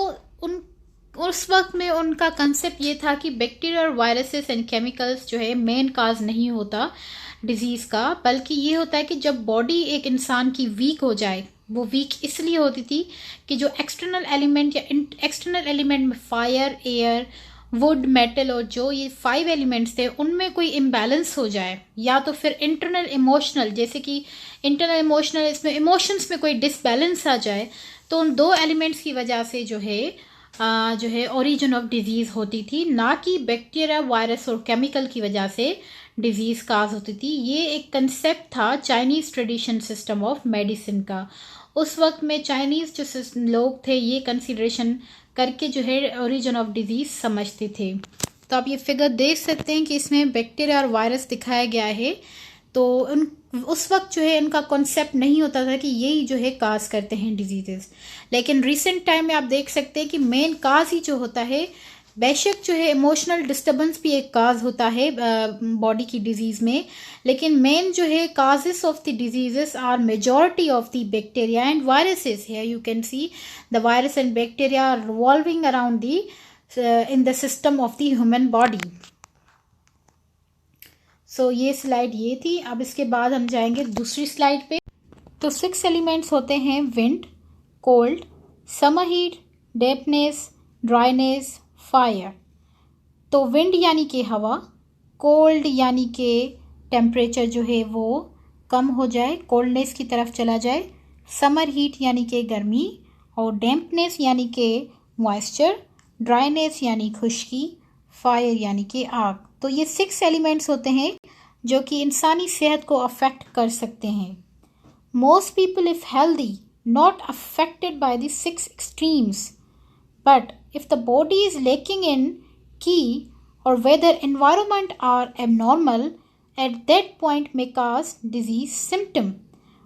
उस वक्त में उनका concept ये था कि bacteria और वायरसेस एंड केमिकल्स जो है मेन काज नहीं होता डिजीज़ का, बल्कि ये होता है कि जब बॉडी एक इंसान की वीक हो जाए, वो वीक इसलिए होती थी कि जो एक्सटर्नल एलिमेंट या एक्सटर्नल एलिमेंट में फायर, एयर, वुड, मेटल और जो ये 5 एलिमेंट्स थे उनमें कोई इम्बैलेंस हो जाए, या तो फिर इंटरनल इमोशनल, जैसे कि इंटरनल इमोशनल इसमें इमोशंस में कोई डिसबैलेंस आ जाए, तो उन 2 एलिमेंट्स की वजह से जो है ओरिजिन ऑफ डिजीज़ होती थी, ना कि बैक्टीरिया, वायरस और केमिकल की वजह से डिजीज़ काज होती थी। ये एक कंसेप्ट था Chinese tradition system of medicine का। उस वक्त में चाइनीज़ जो लोग थे ये कंसिडरेशन करके जो है ओरिजिन ऑफ डिजीज़ समझते थे। तो आप ये फिगर देख सकते हैं कि इसमें बैक्टीरिया और वायरस दिखाया गया है। तो उस वक्त जो है इनका कॉन्सेप्ट नहीं होता था कि यही जो है काज करते हैं डिजीजेस, लेकिन रिसेंट टाइम में आप देख सकते हैं कि मेन काज ही जो होता है, बेशक जो है इमोशनल डिस्टर्बेंस भी एक काज होता है बॉडी की डिजीज़ में, लेकिन मेन जो है causes of the diseases are majority of the bacteria and viruses. Here you can see the virus and bacteria are revolving around the in the system of the human body. So ये slide ये थी। अब इसके बाद हम जाएंगे दूसरी slide पे। तो 6 एलिमेंट्स होते हैं wind, cold, summer heat, dampness, dryness, fire. तो विंड यानी कि हवा, कोल्ड यानी कि टेम्परेचर जो है वो कम हो जाए, कोल्डनेस की तरफ चला जाए, समर हीट यानी कि गर्मी, और डैम्पनेस यानी कि मॉइस्चर, ड्राइनेस यानी खुश्की, फायर यानी कि आग। तो ये 6 एलिमेंट्स होते हैं जो कि इंसानी सेहत को अफेक्ट कर सकते हैं। Most people if healthy not affected by the 6 extremes, but if the body is lacking in key or whether environment are abnormal, at that point may cause disease symptom।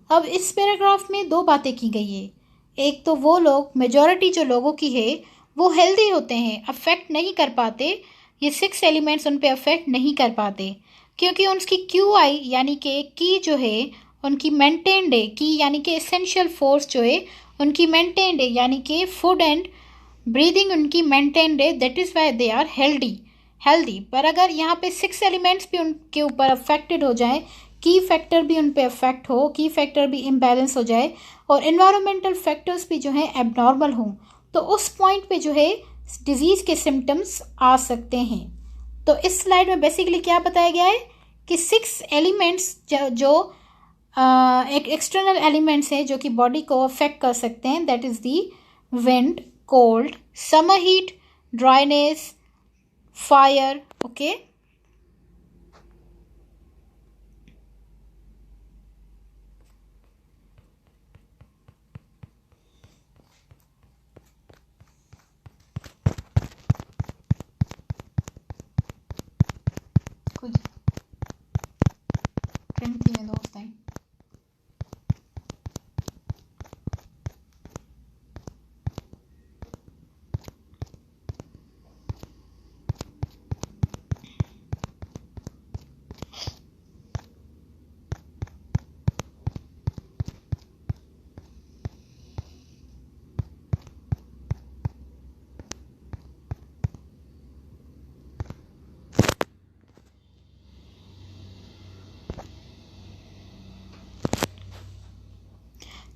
अब इस पैराग्राफ में 2 बातें की गई है। एक तो वो लोग, मेजॉरिटी जो लोगों की है वो हेल्दी होते हैं, अफेक्ट नहीं कर पाते, ये 6 एलिमेंट्स उन पे अफेक्ट नहीं कर पाते, क्योंकि उनकी QI यानी कि की जो है उनकी मेंटेन्ड है। की यानी कि एसेंशियल फोर्स जो है उनकी मेंटेन्ड है, यानी कि फूड एंड ब्रीदिंग उनकी मेंटेन्ड है, that is why they are healthy. पर अगर यहाँ पे 6 एलिमेंट्स भी उनके ऊपर अफेक्टेड हो जाए, की फैक्टर भी उन पे अफेक्ट हो, की फैक्टर भी इम्बैलेंस हो जाए, और एनवायरमेंटल फैक्टर्स भी जो है एबनॉर्मल हों, तो उस पॉइंट पे जो है डिजीज़ के सिम्टम्स आ सकते हैं। तो इस स्लाइड में बेसिकली क्या बताया गया है कि 6 एलिमेंट्स जो एक एक्सटर्नल एलिमेंट्स हैं जो कि बॉडी को अफेक्ट कर सकते हैं, that is the wind, cold, summer heat, dryness, fire. Okay, कुछ ट्रिम थी दोस्त हैं.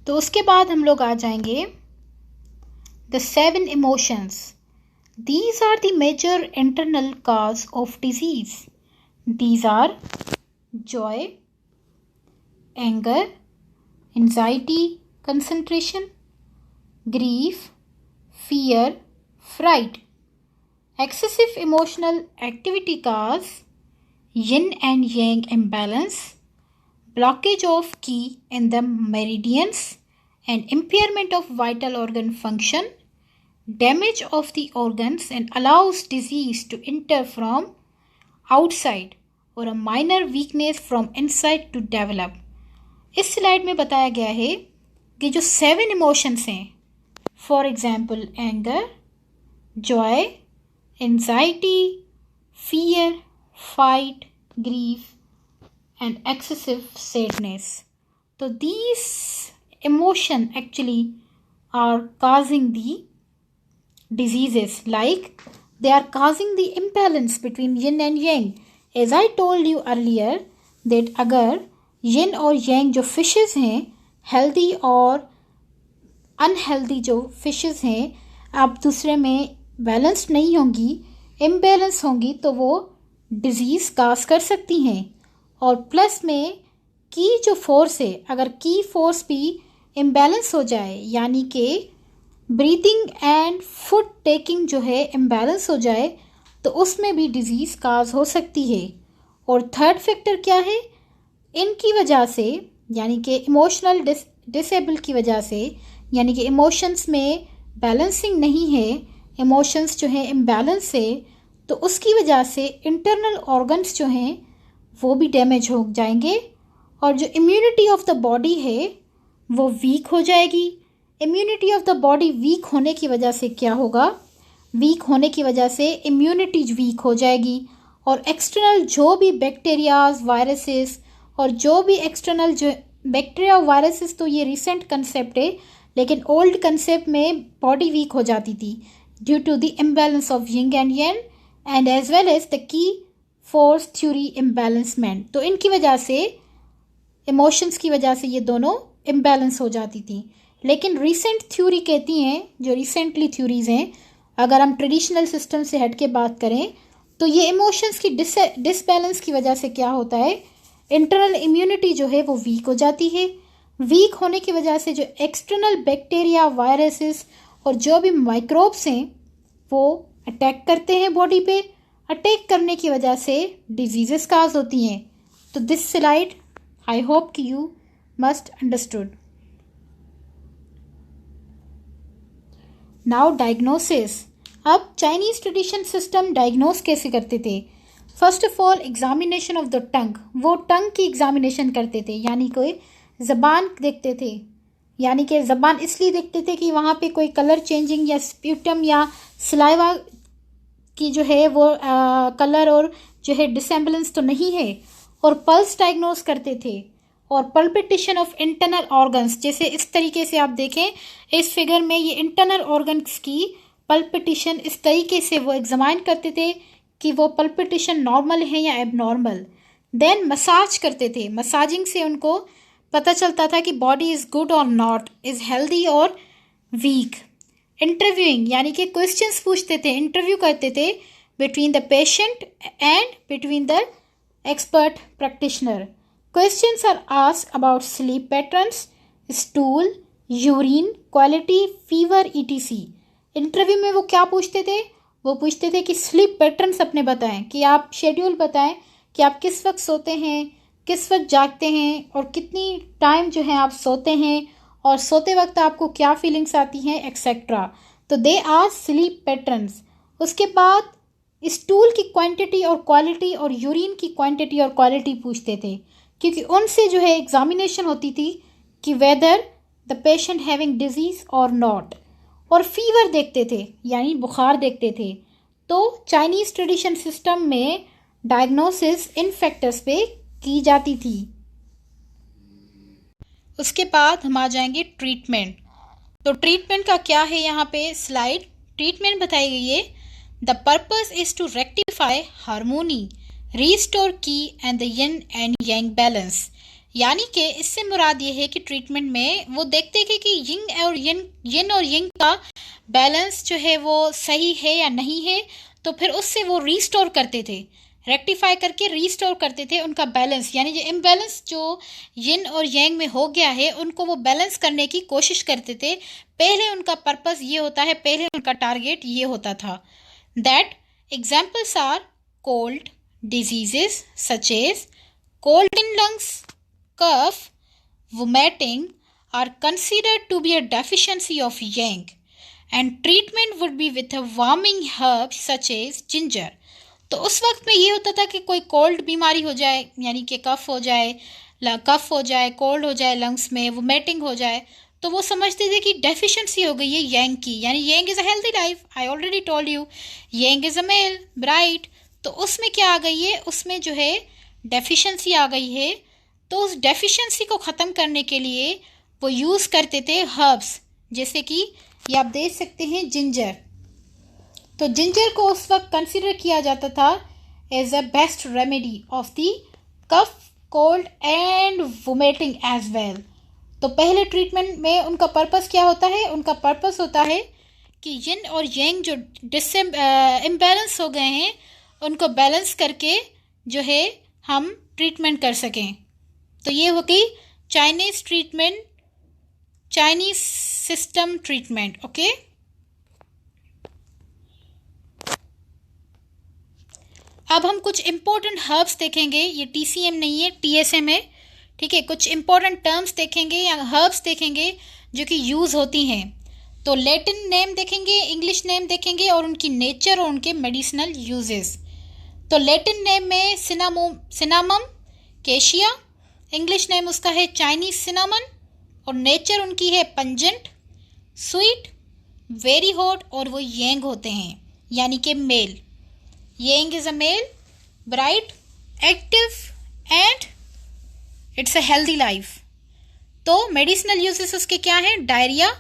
तो उसके बाद हम लोग आ जाएंगे the 7 emotions. These are the major internal cause of disease. These are joy, anger, anxiety, concentration, grief, fear, fright. Excessive emotional activity cause yin and yang imbalance, blockage of ki in the meridians, and impairment of vital organ function, damage of the organs, and allows disease to enter from outside or a minor weakness from inside to develop. इस slide में बताया गया है कि जो 7 emotions हैं, for example anger, Joy, anxiety, fear, fight, grief, and excessive sadness. So these emotion actually are causing the diseases, like they are causing the imbalance between yin and yang. As I told you earlier that अगर yin और yang जो fishes हैं, healthy और unhealthy जो fishes हैं, आप दूसरे में बैलेंस्ड नहीं होंगी, इम्बैलेंस होंगी, तो वो डिजीज़ काज कर सकती हैं. और प्लस में की जो फोर्स है, अगर की फोर्स भी इम्बैलेंस हो जाए, यानी कि ब्रीथिंग एंड फूड टेकिंग जो है इम्बैलेंस हो जाए, तो उसमें भी डिजीज़ काज हो सकती है. और थर्ड फैक्टर क्या है, इनकी वजह से, यानी कि इमोशनल डिसेबल की वजह से, यानी कि इमोशंस में बैलेंसिंग नहीं है, इमोशंस जो हैं इम्बैलेंस है, तो उसकी वजह से इंटरनल ऑर्गन्स जो हैं वो भी डैमेज हो जाएंगे. और जो इम्यूनिटी ऑफ द बॉडी है वो वीक हो जाएगी. Immunity of the body weak होने की वजह से क्या होगा, वीक होने की वजह से इम्यूनिटी वीक हो जाएगी. और एक्सटर्नल जो भी बैक्टीरियाज, वायरसेस, और जो भी एक्सटर्नल जो बैक्टीरिया और वायरसेस, तो ये रिसेंट कंसेप्ट है, लेकिन ओल्ड कंसेप्ट में बॉडी वीक हो जाती थी due to the imbalance of yin and yang and as well as the key force theory imbalancement. तो इनकी वजह से, इमोशंस की वजह से ये दोनों इम्बैलेंस हो जाती थी. लेकिन रिसेंट थ्योरी कहती हैं, जो रिसेंटली थ्योरीज हैं, अगर हम ट्रेडिशनल सिस्टम से हट के बात करें, तो ये इमोशंस की डिसबैलेंस की वजह से क्या होता है, इंटरनल इम्यूनिटी जो है वो वीक हो जाती है. वीक होने की वजह से जो एक्सटर्नल बैक्टीरिया, वायरसेस और जो भी माइक्रोब्स हैं वो अटैक करते हैं बॉडी पे. अटैक करने की वजह से डिजीजेस काज होती हैं. तो दिस स्लाइड आई होप कि you must understood. Now diagnosis. अब चाइनीज ट्रेडिशन सिस्टम डायग्नोस कैसे करते थे. First of all examination of the tongue. वो टंग की एग्जामिनेशन करते थे, यानी कोई ज़बान देखते थे. यानी कि ज़बान इसलिए देखते थे कि वहाँ पे कोई कलर चेंजिंग या स्प्यूटम या सलाइवा की जो है वो कलर और जो है डिसेम्बलेंस तो नहीं है. और पल्स डायग्नोस करते थे. और पल्पिटेशन ऑफ इंटरनल ऑर्गन्स, जैसे इस तरीके से आप देखें इस फिगर में, ये इंटरनल ऑर्गन्स की पल्पिटेशन इस तरीके से वो एग्जामाइन करते थे कि वो पल्पिटेशन नॉर्मल है या एबनॉर्मल. देन मसाज करते थे. मसाजिंग से उनको पता चलता था कि बॉडी इज़ गुड और नॉट, इज़ हेल्दी और वीक. इंटरव्यूइंग, यानी कि क्वेश्चंस पूछते थे, इंटरव्यू करते थे between the patient and between the expert practitioner. Questions are asked about sleep patterns, stool, urine, quality, fever, etc. Interview में वो क्या पूछते थे? वो पूछते थे कि स्लीप पैटर्न्स अपने बताएं, कि आप शेड्यूल बताएं कि आप किस वक्त सोते हैं, किस वक्त जागते हैं और कितनी टाइम जो है आप सोते हैं और सोते वक्त आपको क्या फीलिंग्स आती हैं एक्सेट्रा. तो दे आर स्लीप पैटर्न्स. उसके बाद स्टूल की क्वांटिटी और क्वालिटी और यूरिन की क्वांटिटी और क्वालिटी पूछते थे, क्योंकि उनसे जो है एग्जामिनेशन होती थी कि whether the patient having disease और नॉट. और फीवर देखते थे, यानी बुखार देखते थे. तो चाइनीज़ ट्रेडिशन सिस्टम में डायग्नोसिस इन फैक्टर्स पे की जाती थी. उसके बाद हम आ जाएंगे ट्रीटमेंट. तो ट्रीटमेंट का क्या है यहाँ पे स्लाइड. ट्रीटमेंट बताई गई है. The purpose is to rectify harmony, restore qi and the yin and yang balance. यानी कि इससे मुराद ये है कि ट्रीटमेंट में वो देखते हैं कि यिन और यंग का बैलेंस जो है वो सही है या नहीं है. तो फिर उससे वो रीस्टोर करते थे, रेक्टिफाई करके रीस्टोर करते थे उनका बैलेंस. यानी जो इम्बैलेंस जो यिन और यांग में हो गया है उनको वो बैलेंस करने की कोशिश करते थे. पहले उनका पर्पस ये होता है, पहले उनका टारगेट ये होता था. That examples are cold diseases such as cold in lungs, cough, vomiting are considered to be a deficiency of yang, and treatment would be with a warming herb such as ginger. तो उस वक्त में ये होता था कि कोई cold बीमारी हो जाए, यानी कि कफ हो जाए, कोल्ड हो जाए लंग्स में, वोमिटिंग हो जाए, तो वो समझते थे कि डेफिशिएंसी हो गई है यांग की. यानी yang is a healthy life, I already told you. Yang is a male bright. तो उसमें क्या आ गई है, उसमें जो है डेफिशिएंसी आ गई है. तो उस डेफिशिएंसी को ख़त्म करने के लिए वो यूज़ करते थे हर्ब्स, जैसे कि ये आप देख सकते हैं जिंजर. तो जिंजर को उस वक्त कंसिडर किया जाता था as a best remedy of the cough, cold and vomiting as well. तो पहले ट्रीटमेंट में उनका पर्पस क्या होता है? उनका पर्पस होता है कि यिन और यांग जो इम्बैलेंस हो गए हैं उनको बैलेंस करके जो है हम ट्रीटमेंट कर सकें. तो ये हो गई Chinese treatment, Chinese system treatment. Okay, अब हम कुछ इम्पोर्टेंट हर्ब्स देखेंगे. ये TCM नहीं है, TSM है. ठीक है, कुछ इम्पोर्टेंट टर्म्स देखेंगे या हर्ब्स देखेंगे जो कि यूज़ होती हैं. तो लैटिन नेम देखेंगे, इंग्लिश नेम देखेंगे और उनकी नेचर और उनके मेडिसिनल यूजेस. तो लैटिन नेम में सिनामम केशिया, इंग्लिश नेम उसका है चाइनीज सिनामन, और नेचर उनकी है पंजेंट, स्वीट, वेरी हॉट, और वो यांग होते हैं, यानी कि male. Yang is a male, bright, active and it's a healthy life. तो मेडिसिनल यूजेस उसके क्या हैं? Diarrhoea,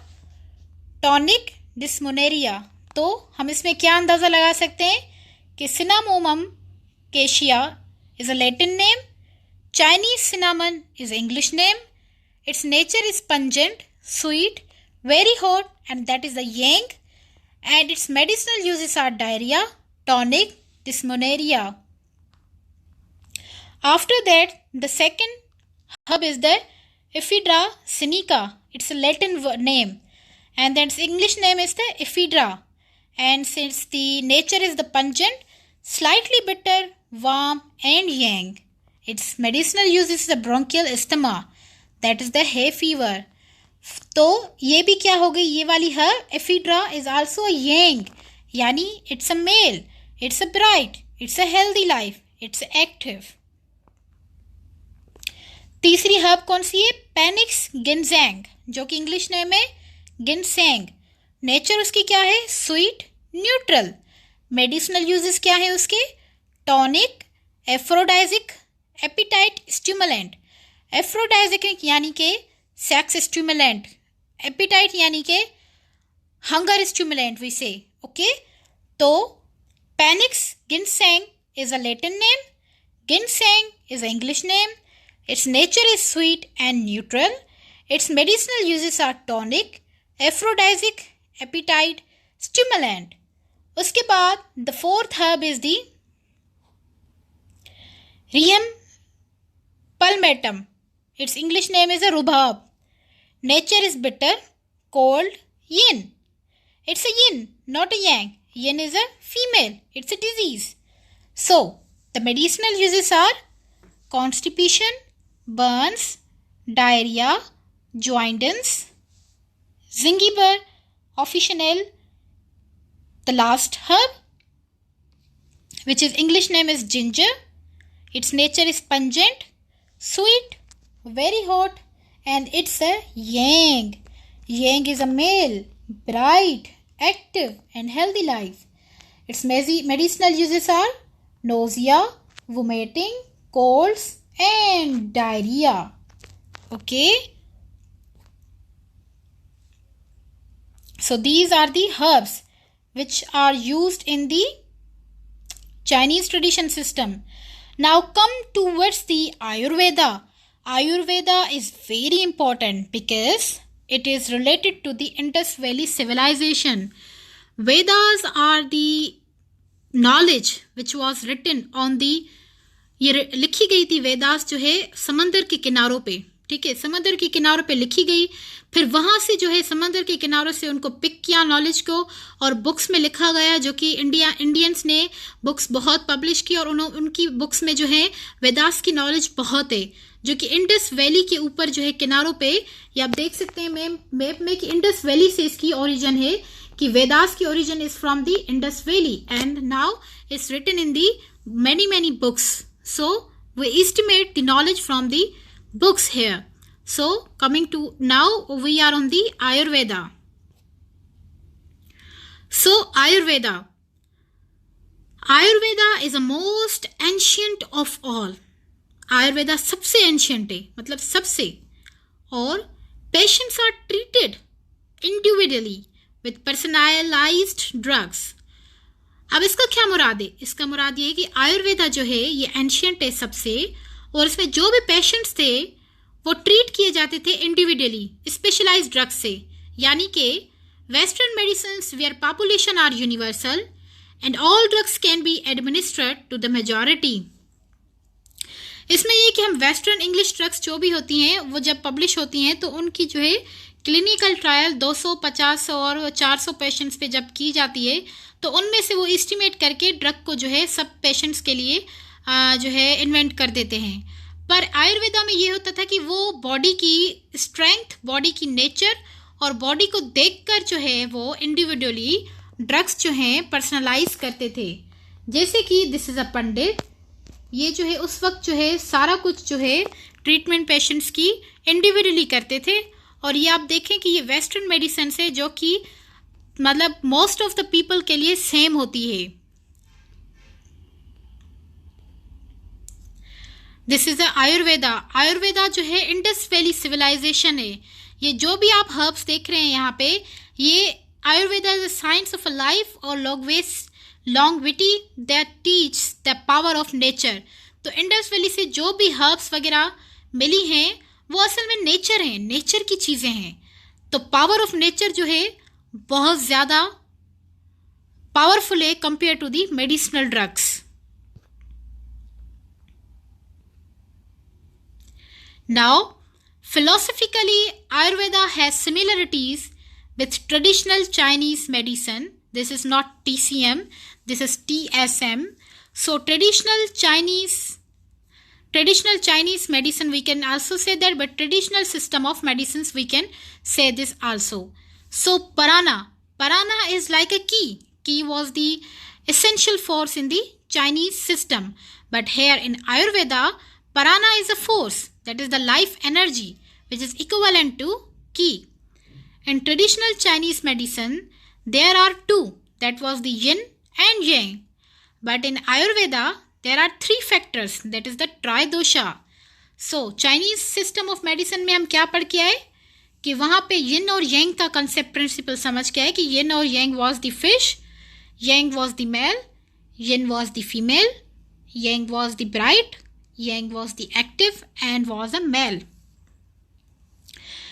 tonic, dysmenorrhoea. तो हम इसमें क्या अंदाज़ा लगा सकते हैं कि Cinnamomum cassia is a Latin name, Chinese cinnamon is English name, its nature is pungent, sweet, very hot, and that is the yang, and its medicinal uses are diarrhea, tonic, dysmenorrhea. After that, the second herb is the Ephedra sinica. It's a Latin name, and its English name is the Ephedra. And since the nature is the pungent, slightly bitter, warm, and yang, its medicinal use is the bronchial asthma, that is the hay fever. तो ये भी क्या हो गई, ये वाली herb Ephedra is also a yang, यानी it's a male, it's a bright, it's a healthy life, it's active. तीसरी हर्ब कौन सी है? पेनिक्स गिनजेंग, जो कि इंग्लिश नेम है गिनसेंग. नेचर उसकी क्या है? Sweet, neutral. मेडिसिनल यूजेस क्या है उसके? Tonic, aphrodisiac, appetite stimulant. Aphrodisiac यानी कि सेक्स स्टिमुलेंट, एपिटाइट यानी कि hunger stimulant we say. Okay, तो Panax ginseng is a Latin name, ginseng is a English name. Its nature is sweet and neutral. Its medicinal uses are tonic, aphrodisiac, appetite, stimulant. उसके बाद the fourth herb is the रियम palmatum. Its English name is a rhubarb. Nature is bitter, cold, yin. It's a yin, not a yang. Yin is a female. It's a disease. So, the medicinal uses are constipation, burns, diarrhea, jaundice, zingiber, officinal. The last herb, which is English name is ginger. Its nature is pungent, sweet, very hot, and it's a yang. Yang is a male, bright, active, and healthy life. Its medicinal uses are nausea, vomiting, colds, and diarrhea. Okay. So these are the herbs which are used in the Chinese tradition system. Now come towards the Ayurveda. Ayurveda is very important because it is related to the Indus Valley civilization. Vedas are the knowledge which was written on the, ये लिखी गई थी वेदास जो है समंदर के किनारों पे, ठीक है, समंदर के किनारों पे लिखी गई, फिर वहाँ से जो है समंदर के किनारों से उनको पिक किया नॉलेज को और बुक्स में लिखा गया, जो कि इंडियंस ने बुक्स बहुत पब्लिश की और उनकी बुक्स में जो है वेदास की नॉलेज बहुत है, जो कि इंडस वैली के ऊपर जो है किनारों पे, ये आप देख सकते हैं मैप में कि इंडस वैली से इसकी ओरिजिन है, कि वेदास की origin is from the Indus valley and now it's written in the many books. So we estimate the knowledge from the books here. So coming to now we are on the Ayurveda. So Ayurveda is the most ancient of all. Ayurveda सबसे ancient है, मतलब सबसे, और patients are treated individually with personalized drugs. अब इसका क्या मुराद है? इसका मुराद ये है कि आयुर्वेदा जो है ये एंशियंट है सबसे, और इसमें जो भी पेशेंट्स थे वो ट्रीट किए जाते थे इंडिविजुअली स्पेशलाइज्ड ड्रग्स से, यानी कि western medicines where population are universal and all drugs can be administered to the majority. इसमें ये कि हम वेस्टर्न इंग्लिश ड्रग्स जो भी होती हैं वो जब पब्लिश होती हैं तो उनकी जो है क्लिनिकल ट्रायल 250 और 400 पेशेंट्स पे जब की जाती है तो उनमें से वो एस्टिमेट करके ड्रग को जो है सब पेशेंट्स के लिए जो है इन्वेंट कर देते हैं. पर आयुर्वेदा में ये होता था कि वो बॉडी की स्ट्रेंथ, बॉडी की नेचर और बॉडी को देखकर जो है वो इंडिविजुअली ड्रग्स जो हैं पर्सनलाइज करते थे. जैसे कि दिस इज़ अ पंडित, ये जो है उस वक्त जो है सारा कुछ जो है ट्रीटमेंट पेशेंट्स की इंडिविजुअली करते थे, और ये आप देखें कि ये वेस्टर्न मेडिसिन है जो कि मतलब मोस्ट ऑफ द पीपल के लिए सेम होती है. This is the Ayurveda. Ayurveda जो है इंडस वैली सिविलाइजेशन है. ये जो भी आप हर्ब्स देख रहे हैं यहाँ पे, ये Ayurveda is the science of a life और longevity that teach the power of nature. तो इंडस वैली से जो भी हर्ब्स वगैरह मिली हैं वो असल में नेचर हैं, नेचर की चीज़ें हैं. तो पावर ऑफ नेचर जो है बहुत ज़्यादा पावरफुल है compare to the medicinal drugs. Now philosophically Ayurveda has similarities with traditional Chinese medicine. This is not TCM, this is TSM. So traditional Chinese medicine we can also say that, but traditional system of medicines we can say this also. So Parana is like a key. Key was the essential force in the Chinese system. But here in Ayurveda, Parana is a force, that is the life energy, which is equivalent to key. In traditional Chinese medicine, there are two, that was the yin and yang. But in Ayurveda, there are three factors, that is the tridosha. So Chinese system of medicine में हम क्या पढ़ के आए कि वहाँ पे yin और yang का concept principle समझ के आए कि yin और yang was the fish, yang was the male, yin was the female, yang was the bright, yang was the active and was a male.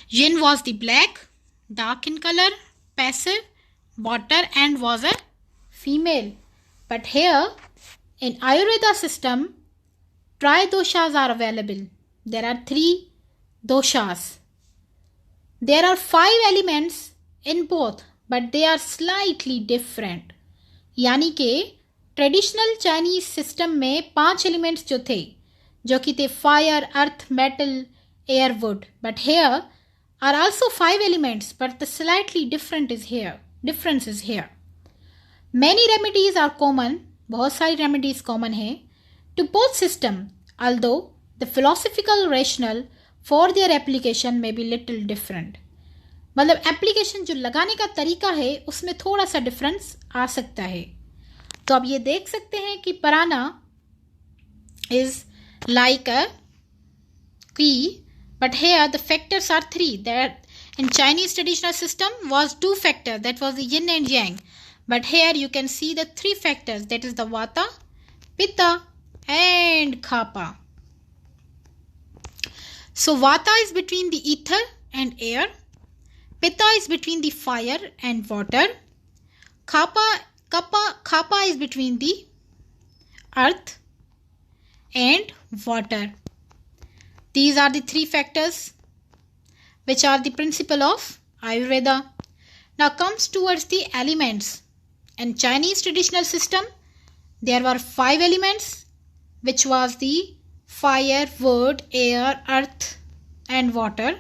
Yin was the black, dark in color, passive, water and was a female. But here in Ayurveda system, tridoshas are available. There are 3 doshas. There are 5 elements in both, but they are slightly different. यानी कि traditional Chinese system में 5 elements जो थे, जो कि थे fire, earth, metal, air, would. But here are also 5 elements, but the slightly difference is here. Many remedies are common, बहुत सारी remedies common हैं to both system, although the philosophical rationale for their application may be little different. मतलब application जो लगाने का तरीका है उसमें थोड़ा सा difference आ सकता है. तो आप ये देख सकते हैं कि prana is like a key, but here the factors are 3. There in Chinese traditional system was 2 factors, that was the yin and yang. But here you can see the 3 factors, that is the vata, pitta and kapha. So vata is between the ether and air, pitta is between the fire and water, kapha is between the earth and water. These are the 3 factors which are the principle of Ayurveda. Now comes towards the elements. In Chinese traditional system, there were 5 elements, which was the fire, wood, air, earth and water.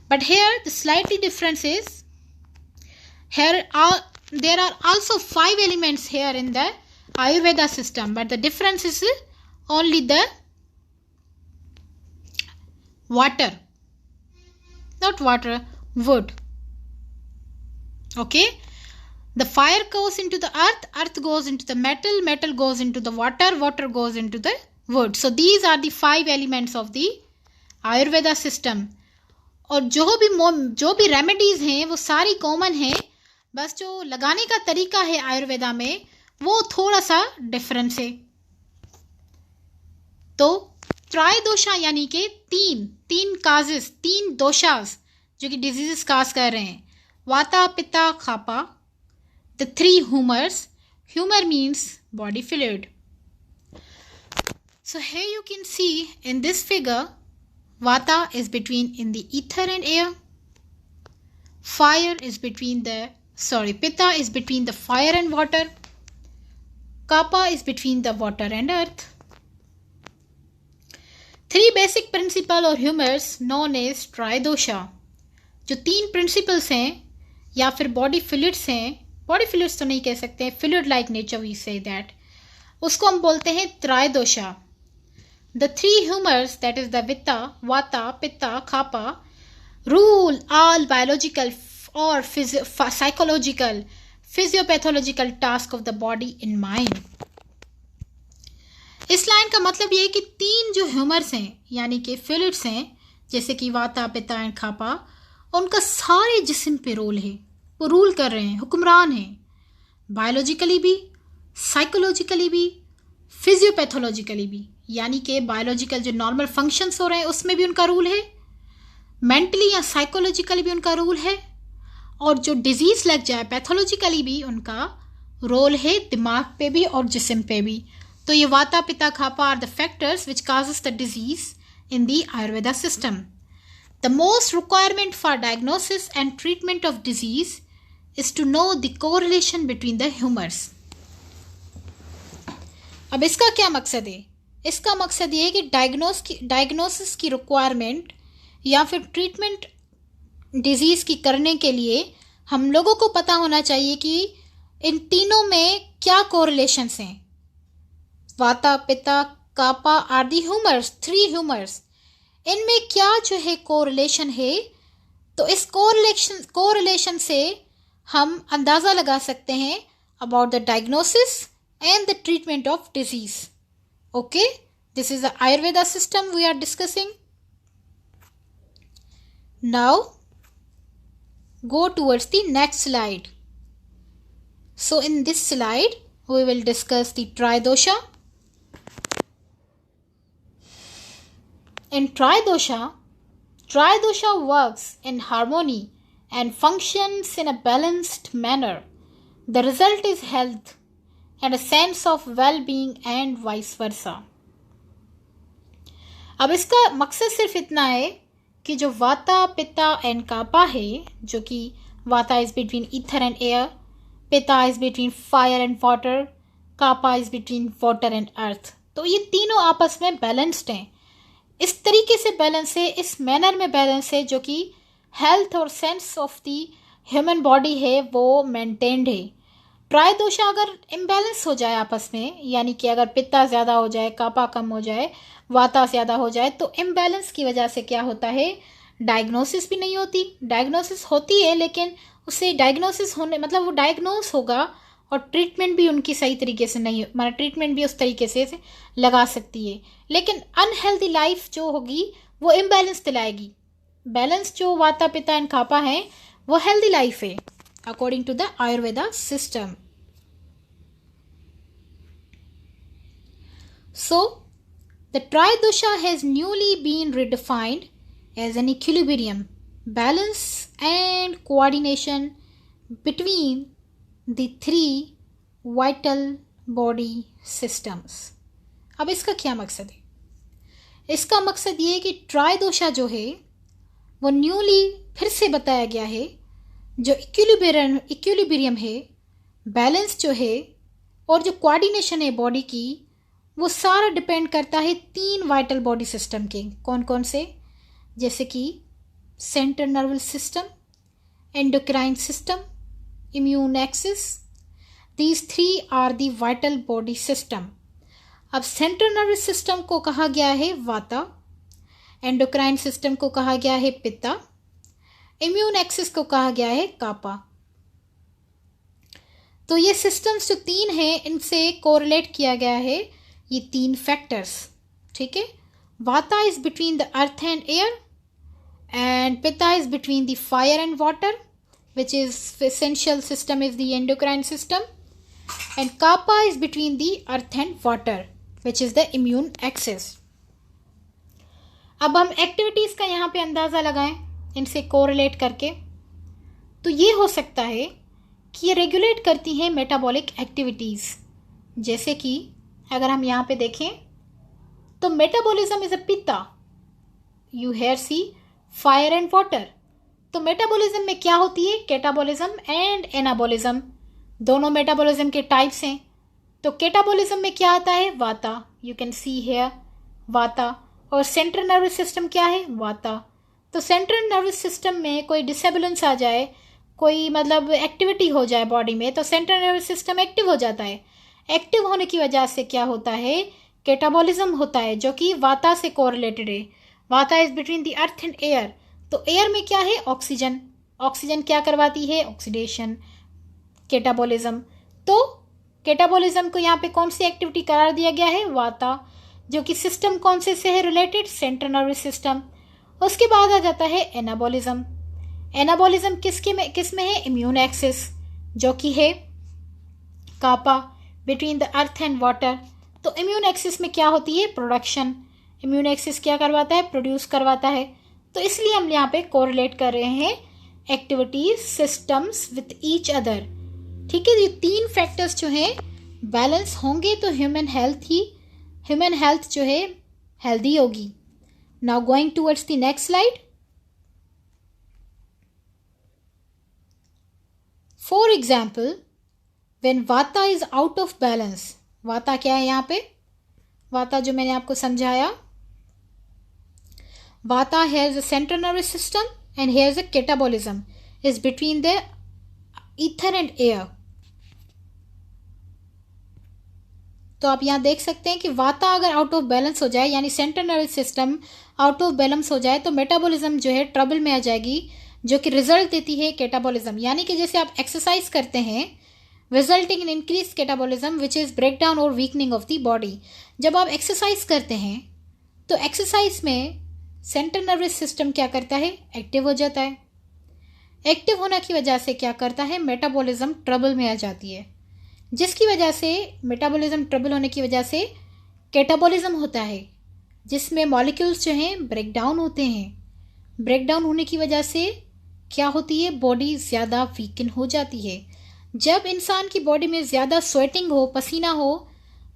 But here the slightly difference is, there are also 5 elements here in the Ayurveda system, but the difference is only the water, not water, wood. Okay, the fire goes into the earth goes into the metal goes into the water goes into the wood. So these are the 5 elements of the Ayurveda system. और जो भी remedies हैं वो सारी common हैं, बस जो लगाने का तरीका है आयुर्वेदा में वो थोड़ा सा डिफरेंस है. तो ट्राइदोषा यानी कि तीन काजेस, 3 दोषास जो कि डिजीजेस काज कर रहे हैं, vata, pitta, kapha, the 3 humours. Humour means body fluid. So here you can see in this figure, vata is between in the ether and air, pitta is between the fire and water, kapha is between the water and earth. 3 basic principle और humors known as tridosha. जो 3 principles हैं या फिर body fluids हैं, body fluids तो नहीं कह सकते, fluid like nature we say that, उसको हम बोलते हैं tridosha. The 3 humors, that is the vata, pitta, kapha, rule all biological or psychological, physiopathological task of the body in mind. इस लाइन का मतलब ये है कि 3 जो ह्यूमर्स हैं यानी कि फ्लूइड्स हैं, जैसे कि वाता, पित्ता एंड खापा, उनका सारे जिस्म पे रोल है, वो रूल कर रहे हैं, हुक्मरान हैं, बायोलॉजिकली भी, साइकोलॉजिकली भी, फिजियोपैथोलॉजिकली भी. यानी कि बायोलॉजिकल जो नॉर्मल फंक्शंस हो रहे हैं उसमें भी उनका रूल है, मेंटली या साइकोलॉजिकली भी उनका रूल है, और जो डिजीज़ लग जाए पैथोलॉजिकली भी उनका रोल है, दिमाग पे भी और जिस्म पे भी. तो ये vata, pitta, kapha are the factors which causes the disease in the Ayurveda system. The most requirement for diagnosis and treatment of disease is to know the correlation between the humours. अब इसका क्या मकसद है? इसका मकसद ये है कि डायग्नोसिस की रिक्वायरमेंट या फिर ट्रीटमेंट डिजीज़ की करने के लिए हम लोगों को पता होना चाहिए कि इन तीनों में क्या कोरिलेशंस हैं. वाता, पित्ता, कापा आर दी ह्यूमर्स, 3 ह्यूमर्स, इनमें क्या जो है कोरिलेशन है. तो इस कोरिलेशन से हम अंदाज़ा लगा सकते हैं about the diagnosis and the treatment of disease. Okay, this is the Ayurveda system we are discussing. Now go towards the next slide. So in this slide we will discuss the tridosha. In tridosha works in harmony and functions in a balanced manner. The result is health and a sense of well-being and vice versa. अब इसका मकसद सिर्फ इतना है कि जो वाता, पित्ता and kapha है, जो कि vata is between ether and air, pitta is between fire and water, kapha is between water and earth, तो ये तीनों आपस में बैलेंस्ड हैं. इस तरीके से बैलेंस है, इस मैनर में बैलेंस है, जो कि हेल्थ और sense of the human body है वो मेंटेन्ड है. त्रायदोषा अगर इम्बैलेंस हो जाए आपस में, यानी कि अगर पित्ता ज़्यादा हो जाए, कापा कम हो जाए, वाता ज़्यादा हो जाए, तो इम्बैलेंस की वजह से क्या होता है, डायग्नोसिस भी नहीं होती. डायग्नोसिस होती है लेकिन उससे डायग्नोसिस होने मतलब वो डायग्नोस होगा और ट्रीटमेंट भी उनकी सही तरीके से नहीं, मतलब ट्रीटमेंट भी उस तरीके से लगा सकती है. लेकिन अनहेल्दी लाइफ जो होगी वो इम्बैलेंस दिलाएगी. बैलेंस जो वाता, पित्ता एंड कापा है वो हेल्दी लाइफ है according to the Ayurveda system. So, the Tridosha has newly been redefined as an equilibrium, balance and coordination between the three vital body systems. अब इसका क्या मकसद है? इसका मकसद ये है कि ट्राइदोषा जो है वो न्यूली फिर से बताया गया है, जो इक्विलिब्रियम है, बैलेंस जो है और जो कोऑर्डिनेशन है बॉडी की, वो सारा डिपेंड करता है तीन वाइटल बॉडी सिस्टम के. कौन कौन से? जैसे कि central nervous system, endocrine system, immune axis. These three are the vital body system. अब सेंट्रल नर्वस सिस्टम को कहा गया है वाता, एंडोक्राइन सिस्टम को कहा गया है पित्ता, इम्यून एक्सिस को कहा गया है कापा. तो ये सिस्टम्स जो तीन हैं इनसे कोरिलेट किया गया है ये तीन फैक्टर्स. ठीक है, vata is between the earth and air, and pitta is between the fire and water, which is essential system is the endocrine system, and kapha is between the earth and water, which is the immune axis. अब हम activities का यहाँ पे अंदाजा लगाएं इनसे correlate करके, तो ये हो सकता है कि ये रेगुलेट करती हैं मेटाबॉलिक एक्टिविटीज़. जैसे कि अगर हम यहाँ पे देखें तो metabolism is a pitta, you here see fire and water. तो मेटाबॉलिज्म में क्या होती है, कैटाबॉलिज्म एंड एनाबॉलिज्म, दोनों मेटाबॉलिज्म के टाइप्स हैं. तो कैटाबॉलिज्म में क्या आता है, वाता, यू कैन सी हेयर वाता. और सेंट्रल नर्वस सिस्टम क्या है, वाता. तो सेंट्रल नर्वस सिस्टम में कोई डिसेबलेंस आ जाए, कोई मतलब एक्टिविटी हो जाए बॉडी में, तो सेंट्रल नर्वस सिस्टम एक्टिव हो जाता है. एक्टिव होने की वजह से क्या होता है, कैटाबॉलिज्म होता है, जो कि वाता से कोरिलेटेड है. Vata is between the earth and air. तो एयर में क्या है, ऑक्सीजन. ऑक्सीजन क्या करवाती है, ऑक्सीडेशन, कैटाबॉलिज्म. तो कैटाबॉलिज्म को यहाँ पे कौन सी एक्टिविटी करार दिया गया है, वाता, जो कि सिस्टम कौन से है रिलेटेड, सेंट्रल नर्वस सिस्टम. उसके बाद आ जाता है एनाबॉलिज्म. एनाबॉलिज्म किस में है, इम्यून एक्सिस, जो कि है kapha, between the earth and water. तो इम्यून एक्सिस में क्या होती है, प्रोडक्शन. इम्यून एक्सिस क्या करवाता है, प्रोड्यूस करवाता है. तो इसलिए हम यहाँ पे कोरिलेट कर रहे हैं activities systems with each other. ठीक है, ये तीन फैक्टर्स जो हैं बैलेंस होंगे तो ह्यूमन हेल्थ जो है हेल्दी होगी. Now going towards the next slide. For example, when वाता इज आउट ऑफ बैलेंस. वाता क्या है यहाँ पे, वाता जो मैंने आपको समझाया, वाता here is the central nervous system and here is the catabolism is between the ether and air. तो आप यहाँ देख सकते हैं कि वाता अगर आउट ऑफ बैलेंस हो जाए, यानी central nervous system out of balance हो जाए, तो मेटाबॉलिज्म जो है ट्रबल में आ जाएगी, जो कि रिजल्ट देती है कैटाबॉलिज्म. यानी कि जैसे आप एक्सरसाइज करते हैं, resulting in increase catabolism which is breakdown और वीकनिंग ऑफ द बॉडी. जब आप एक्सरसाइज करते हैं तो एक्सरसाइज में सेंट्रल नर्वस सिस्टम क्या करता है, एक्टिव हो जाता है. एक्टिव होने की वजह से क्या करता है, मेटाबॉलिज्म ट्रबल में आ जाती है, जिसकी वजह से मेटाबॉलिज्म ट्रबल होने की वजह से कैटाबॉलिज्म होता है, जिसमें मॉलिक्यूल्स जो हैं ब्रेक डाउन होते हैं. ब्रेक डाउन होने की वजह से क्या होती है, बॉडी ज़्यादा वीकन हो जाती है, जब इंसान की बॉडी में ज़्यादा स्वेटिंग हो, पसीना हो,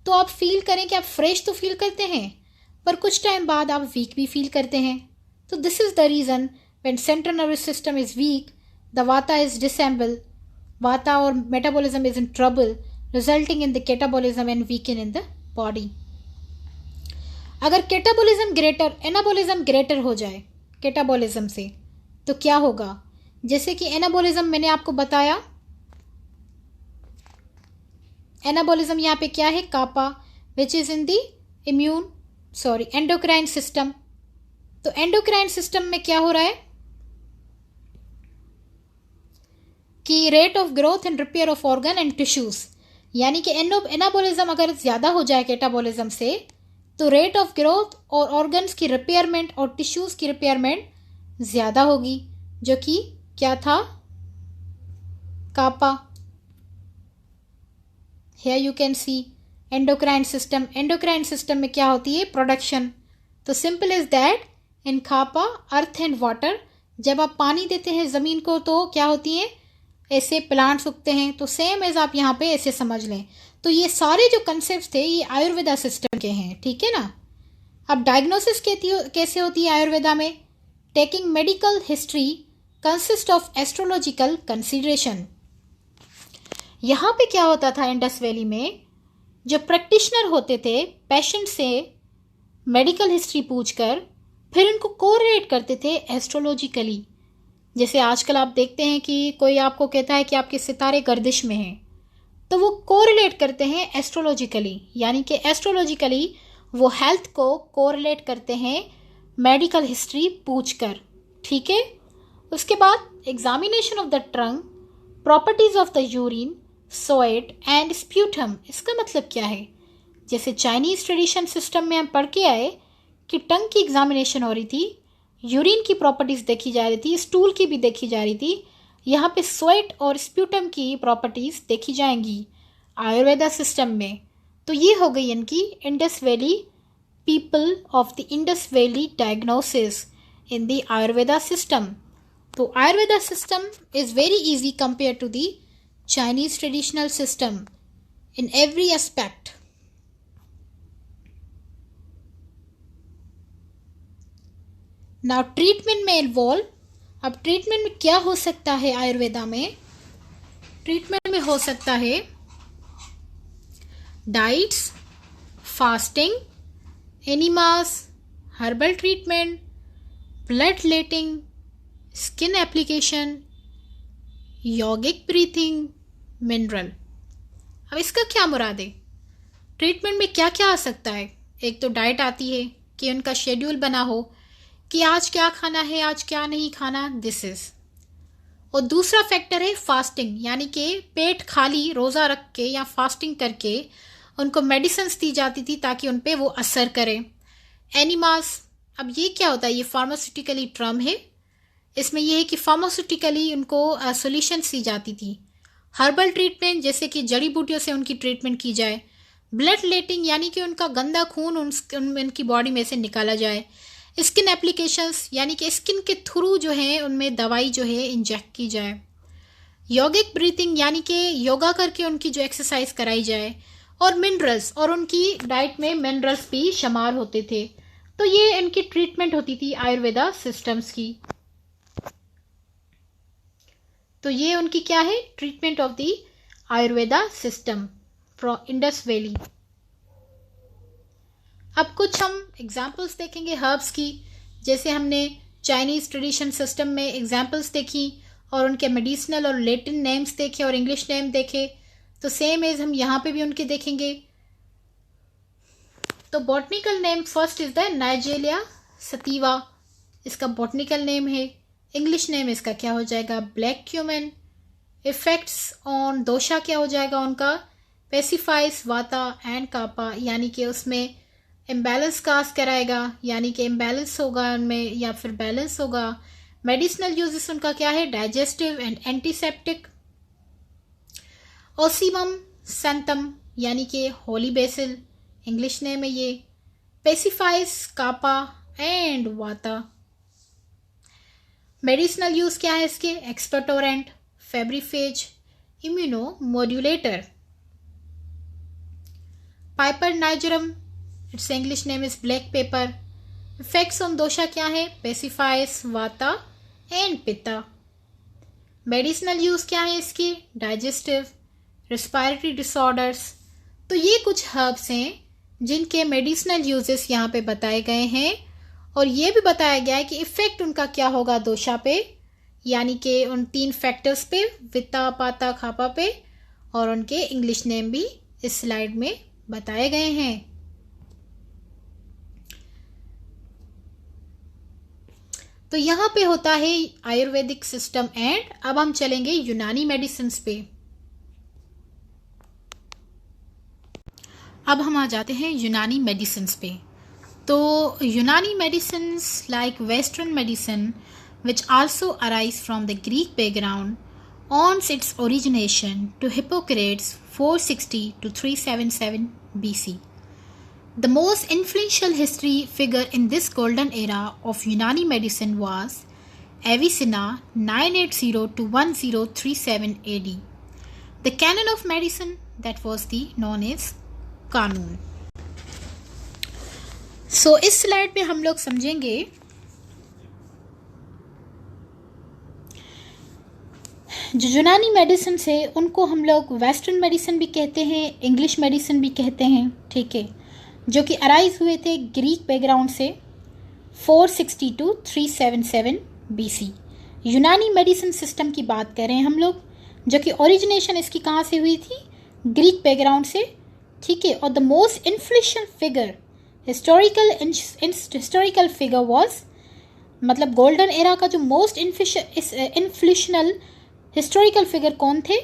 तो आप फील करें कि आप फ्रेश तो फील करते हैं, पर कुछ टाइम बाद आप वीक भी फील करते हैं। तो this is the reason when central nervous system is week, the वाता इज़ डिसेंबल, वाता और metabolism is in trouble, resulting in the catabolism and weaken in the body. अगर कैटाबॉलिज्म ग्रेटर, एनाबॉलिज्म ग्रेटर हो जाए catabolism से, तो क्या होगा? जैसे कि एनाबॉलिज्म मैंने आपको बताया, एनाबॉलिज्म यहाँ पे क्या है? Kapha, which is in the endocrine system. तो एंडोक्राइन सिस्टम में क्या हो रहा है कि rate of growth and repair of organ and tissues, यानी कि एनाबॉलिज्म अगर ज़्यादा हो जाए कैटाबॉलिज्म से, तो रेट ऑफ ग्रोथ और ऑर्गन्स की रिपेयरमेंट और टिश्यूज की रिपेयरमेंट ज़्यादा होगी, जो कि क्या था? कापा। Here you can see endocrine system. Endocrine system में क्या होती है? प्रोडक्शन। तो simple is that in Khapa earth and water, जब आप पानी देते हैं ज़मीन को तो क्या होती है? ऐसे प्लांट्स उगते हैं। तो सेम एज आप यहाँ पे ऐसे समझ लें। तो ये सारे जो कंसेप्ट थे ये आयुर्वेदा सिस्टम के हैं, ठीक है ना। अब डायग्नोसिस कैसे होती है आयुर्वेदा में? Taking medical history consist of astrological consideration. यहाँ पे क्या होता था इंडस वैली में, जो प्रैक्टिशनर होते थे पेशेंट से मेडिकल हिस्ट्री पूछकर फिर उनको कोरिलेट करते थे एस्ट्रोलॉजिकली। जैसे आजकल आप देखते हैं कि कोई आपको कहता है कि आपके सितारे गर्दिश में हैं, तो वो कोरिलेट करते हैं एस्ट्रोलॉजिकली, यानी कि एस्ट्रोलॉजिकली वो हेल्थ को कोरिलेट करते हैं मेडिकल हिस्ट्री पूछकर, ठीक है। उसके बाद examination of the trunk, properties of the urine, sweat and sputum. इसका मतलब क्या है? जैसे चाइनीज ट्रेडिशन सिस्टम में हम पढ़ के आए कि टंग की एग्जामिनेशन हो रही थी, यूरिन की प्रॉपर्टीज देखी जा रही थी, स्टूल की भी देखी जा रही थी, यहाँ पे स्वेट और स्प्यूटम की प्रॉपर्टीज देखी जाएंगी आयुर्वेदा सिस्टम में। तो ये हो गई इनकी Indus valley people of the Indus valley diagnosis in the Ayurveda system. तो Ayurveda system is very easy compare to the Chinese traditional system in every aspect. Now treatment में involve, अब ट्रीटमेंट में क्या हो सकता है आयुर्वेदा में? ट्रीटमेंट में हो सकता है diets, fasting, enemas, herbal treatment, blood letting, skin application, yogic breathing, mineral. अब इसका क्या मुराद है? ट्रीटमेंट में क्या क्या आ सकता है? एक तो डाइट आती है कि उनका शेड्यूल बना हो कि आज क्या खाना है, आज क्या नहीं खाना, दिस इज। और दूसरा फैक्टर है फास्टिंग, यानी कि पेट खाली रोज़ा रख के या फास्टिंग करके उनको मेडिसिन्स दी जाती थी ताकि उन पे वो असर करे। एनिमास, अब ये क्या होता है? ये फार्मास्यूटिकली टर्म है। इसमें यह है कि फार्मास्यूटिकली उनको सॉल्यूशंस दी जाती थी। हर्बल ट्रीटमेंट, जैसे कि जड़ी बूटियों से उनकी ट्रीटमेंट की जाए। ब्लड लेटिंग, यानी कि उनका गंदा खून उनकी बॉडी में से निकाला जाए। स्किन एप्लीकेशंस, यानी कि स्किन के थ्रू जो है उनमें दवाई जो है इंजेक्ट की जाए। योगिक ब्रीथिंग, यानी कि योगा करके उनकी जो एक्सरसाइज कराई जाए। और मिनरल्स, और उनकी डाइट में मिनरल्स भी शामिल होते थे। तो ये इनकी ट्रीटमेंट होती थी आयुर्वेदा सिस्टम्स की। तो ये उनकी क्या है? Treatment of the Ayurveda system from Indus valley. अब कुछ हम एग्जाम्पल्स देखेंगे हर्ब्स की। जैसे हमने चाइनीज ट्रेडिशन सिस्टम में एग्जाम्पल्स देखी और उनके मेडिसिनल और लैटिन नेम्स देखे और इंग्लिश नेम देखे, तो सेम एज हम यहाँ पे भी उनके देखेंगे। तो botanical name first is the nigella sativa, इसका बॉटनिकल नेम है। इंग्लिश नेम इसका क्या हो जाएगा? Black cumin. इफेक्ट्स ऑन दोषा क्या हो जाएगा उनका? पेसिफाइज वाता एंड कापा, यानी कि उसमें इम्बैलेंस काज कराएगा, यानी कि इम्बैलेंस होगा उनमें या फिर बैलेंस होगा। मेडिसिनल यूजेस उनका क्या है? Digestive and antiseptic. Ocimum centum, यानी कि होली बेसिल, इंग्लिश नेम है ये। पेसिफाइज कापा एंड वाता। मेडिसिनल यूज क्या है इसके? एक्सपर्टोरेंट, फेब्रिफेज, immunomodulator. Piper nigerum, its English name is black pepper. Effects on dosha क्या है? Pacifies vata and pitta. Medicinal use क्या है इसकी? Digestive, respiratory disorders. तो ये कुछ हर्ब्स हैं जिनके मेडिसिनल यूजेस यहाँ पे बताए गए हैं और ये भी बताया गया है कि इफेक्ट उनका क्या होगा दोषा पे, यानी कि उन 3 फैक्टर्स पे, वित्ता, पाता, खापा पे, और उनके इंग्लिश नेम भी इस स्लाइड में बताए गए हैं। तो यहाँ पे होता है आयुर्वेदिक सिस्टम एंड अब हम चलेंगे यूनानी मेडिसिन पे। अब हम आ जाते हैं यूनानी मेडिसिन पे। तो यूनानी medicine like western medicine which also arise from the Greek background owes its origination to Hippocrates 460 to 377 BC. The most influential history figure in this golden era of Unani medicine was Avicenna 980 to 1037 AD. The canon of medicine that was known as कानून। सो इस slide में हम लोग समझेंगे जो यूनानी medicine है उनको हम लोग वेस्टर्न मेडिसिन भी कहते हैं, इंग्लिश मेडिसिन भी कहते हैं, ठीक है, जो कि अराइज हुए थे ग्रीक बैकग्राउंड से 460 टू 377 BC। यूनानी मेडिसिन सिस्टम की बात कर रहे हैं हम लोग, जो कि ओरिजिनेशन इसकी कहाँ से हुई थी? ग्रीक बैकग्राउंड से, ठीक है। और the most influential figure historical figure was, मतलब गोल्डन एरा का जो मोस्ट इन्फ्लुएंशियल हिस्टोरिकल फिगर कौन थे?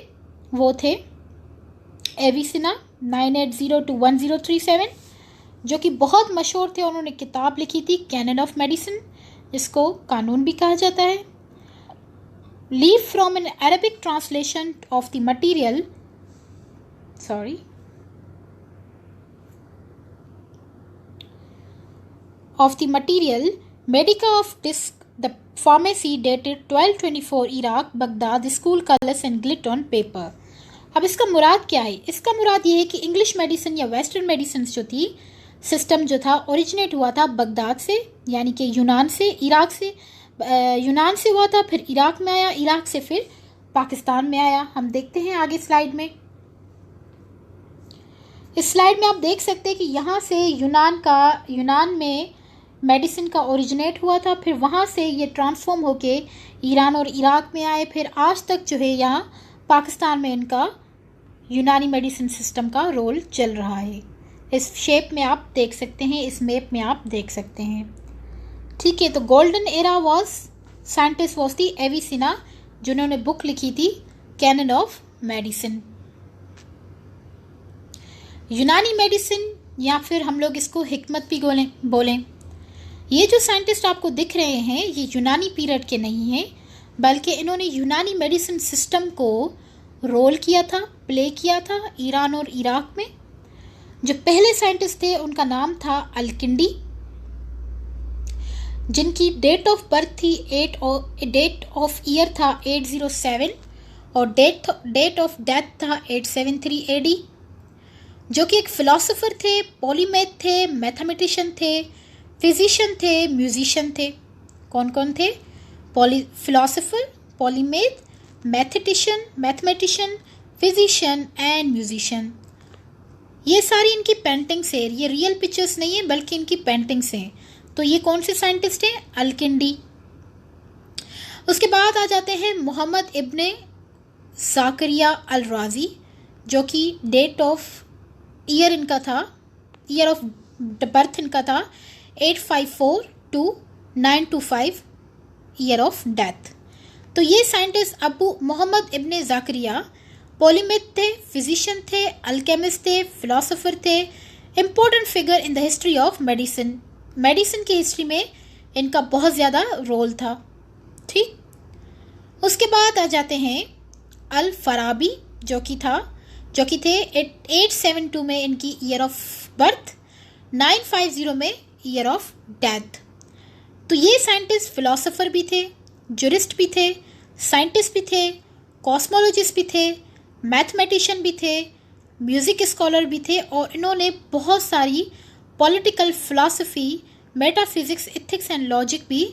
वो थे एविसिना 980 टू 1037, जो कि बहुत मशहूर थे। उन्होंने किताब लिखी थी कैनन ऑफ मेडिसिन, जिसको कानून भी कहा जाता है। Leave from N Arabic translation of the material Medica of Disc, the pharmacy dated 1224 Iraq, Baghdad, school colors and glit on paper. अब इसका मुराद क्या है? इसका मुराद ये है कि इंग्लिश मेडिसिन या वेस्टर्न मेडिसिन जो थी, सिस्टम जो था ओरिजिनेट हुआ था बगदाद से, यानी कि यूनान से, इराक से, यूनान से हुआ था, फिर इराक में आया, इराक से फिर पाकिस्तान में आया। हम देखते हैं आगे स्लाइड में। इस स्लाइड में आप देख सकते हैं कि यहाँ से यूनान में मेडिसिन का ओरिजिनेट हुआ था, फिर वहाँ से ये ट्रांसफॉर्म होके ईरान और इराक में आए, फिर आज तक जो है यहाँ पाकिस्तान में इनका यूनानी मेडिसिन सिस्टम का रोल चल रहा है। इस शेप में आप देख सकते हैं, इस मैप में आप देख सकते हैं, ठीक है। तो golden era was, scientist was थी एविसिना, जिन्होंने बुक लिखी थी कैनन ऑफ मेडिसिन। यूनानी मेडिसिन, या फिर हम लोग इसको हिकमत भी बोलें, ये जो साइंटिस्ट आपको दिख रहे हैं ये यूनानी पीरियड के नहीं हैं, बल्कि इन्होंने यूनानी मेडिसिन सिस्टम को रोल किया था, प्ले किया था ईरान और इराक में। जो पहले साइंटिस्ट थे उनका नाम था अलकिंडी, जिनकी डेट ऑफ बर्थ थी डेट ऑफ ईयर था 807 और डेट ऑफ डेथ था 873 AD, जो कि एक फिलोसोफर थे, पॉलीमेथ थे, मैथमेटिशियन थे, फिजिशियन थे, म्यूजिशियन थे। कौन कौन थे? Philosopher, polymath, mathematician, physician and musician. ये सारी इनकी पेंटिंग्स है, ये रियल पिक्चर्स नहीं है बल्कि इनकी पेंटिंग्स हैं। तो ये कौन से साइंटिस्ट हैं? अलकिंडी। उसके बाद आ जाते हैं मोहम्मद इब्ने ज़ाकरिया अल राजी, जो कि डेट ऑफ ईयर इनका था, ईयर ऑफ बर्थ इनका था 854 टू 925 ईयर ऑफ डेथ। तो ये साइंटिस्ट अबू मोहम्मद इब्ने ज़ाकरिया पॉलीमेथ थे, फिजिशियन थे, अल्केमिस्ट थे, फिलोसोफर थे, important figure in the history of medicine. Medicine की हिस्ट्री में इनका बहुत ज़्यादा रोल था, ठीक। उसके बाद आ जाते हैं अल फराबी, जो कि थे 872 में इनकी ईयर ऑफ बर्थ, 950 में ईयर ऑफ डेथ। तो ये साइंटिस्ट फिलोसोफर भी थे, जूरिस्ट भी थे, साइंटिस्ट भी थे, कॉस्मोलॉजिस्ट भी थे, मैथमेटिशियन भी थे, म्यूज़िक स्कॉलर भी थे और इन्होंने बहुत सारी political philosophy, metaphysics, ethics and logic भी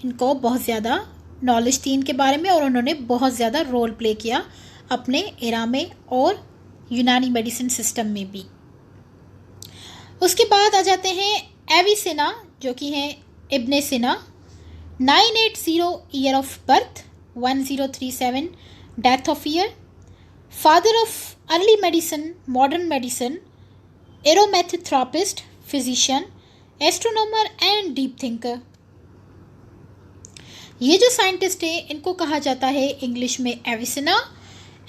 इनको बहुत ज़्यादा नॉलेज थी इनके बारे में और उन्होंने बहुत ज़्यादा रोल प्ले किया अपने एरा में और यूनानी मेडिसिन सिस्टम में भी। उसके बाद आ जाते हैं एविसेना, जो कि हैं Ibn Sina. 980 year of birth, 1037 death of year, father of early medicine, modern medicine, aromatherapist, physician, astronomer and deep thinker. ये जो साइंटिस्ट है इनको कहा जाता है इंग्लिश में एविसेना।